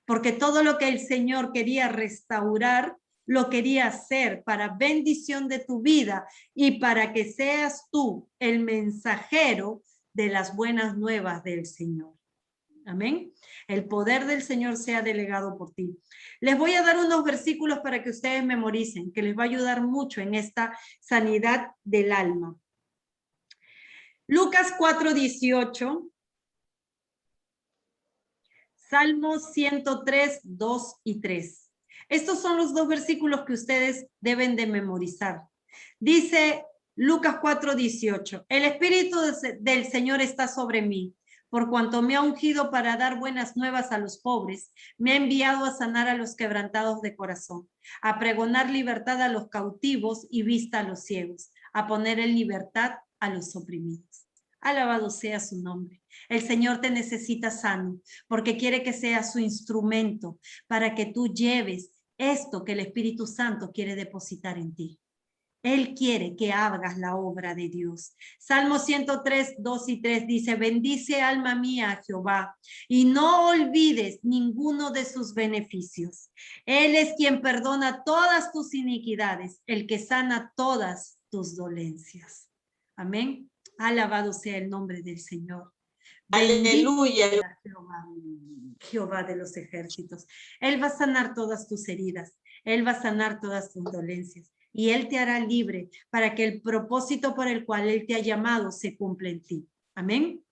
Porque todo lo que el Señor quería restaurar, lo quería hacer para bendición de tu vida y para que seas tú el mensajero de las buenas nuevas del Señor. Amén. El poder del Señor sea delegado por ti. Les voy a dar unos versículos para que ustedes memoricen, que les va a ayudar mucho en esta sanidad del alma. Lucas 4:18, Salmos 103, 2 y 3. Estos son los dos versículos que ustedes deben de memorizar. Dice Lucas 4:18, el Espíritu del Señor está sobre mí, por cuanto me ha ungido para dar buenas nuevas a los pobres, me ha enviado a sanar a los quebrantados de corazón, a pregonar libertad a los cautivos y vista a los ciegos, a poner en libertad a los oprimidos. Alabado sea su nombre. El Señor te necesita sano porque quiere que seas su instrumento para que tú lleves esto que el Espíritu Santo quiere depositar en ti. Él quiere que hagas la obra de Dios. Salmo 103, 2 y 3 dice, bendice alma mía a Jehová y no olvides ninguno de sus beneficios. Él es quien perdona todas tus iniquidades, el que sana todas tus dolencias. Amén. Alabado sea el nombre del Señor. Aleluya. Jehová, Jehová de los ejércitos. Él va a sanar todas tus heridas. Él va a sanar todas tus dolencias. Y Él te hará libre para que el propósito por el cual Él te ha llamado se cumpla en ti. Amén.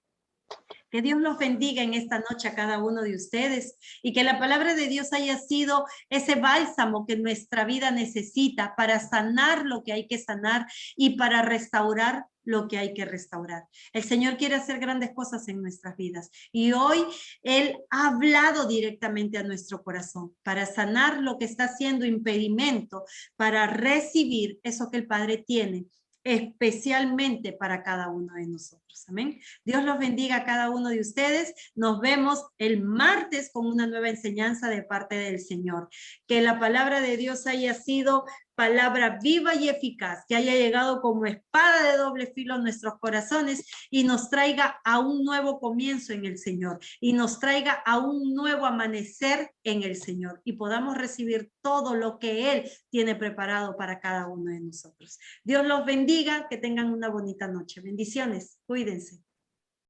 Que Dios los bendiga en esta noche a cada uno de ustedes y que la palabra de Dios haya sido ese bálsamo que nuestra vida necesita para sanar lo que hay que sanar y para restaurar lo que hay que restaurar. El Señor quiere hacer grandes cosas en nuestras vidas y hoy Él ha hablado directamente a nuestro corazón para sanar lo que está siendo impedimento para recibir eso que el Padre tiene especialmente para cada uno de nosotros. Amén. Dios los bendiga a cada uno de ustedes. Nos vemos el martes con una nueva enseñanza de parte del Señor. Que la palabra de Dios haya sido palabra viva y eficaz, que haya llegado como espada de doble filo a nuestros corazones y nos traiga a un nuevo comienzo en el Señor y nos traiga a un nuevo amanecer en el Señor y podamos recibir todo lo que Él tiene preparado para cada uno de nosotros. Dios los bendiga, que tengan una bonita noche. Bendiciones, cuídense.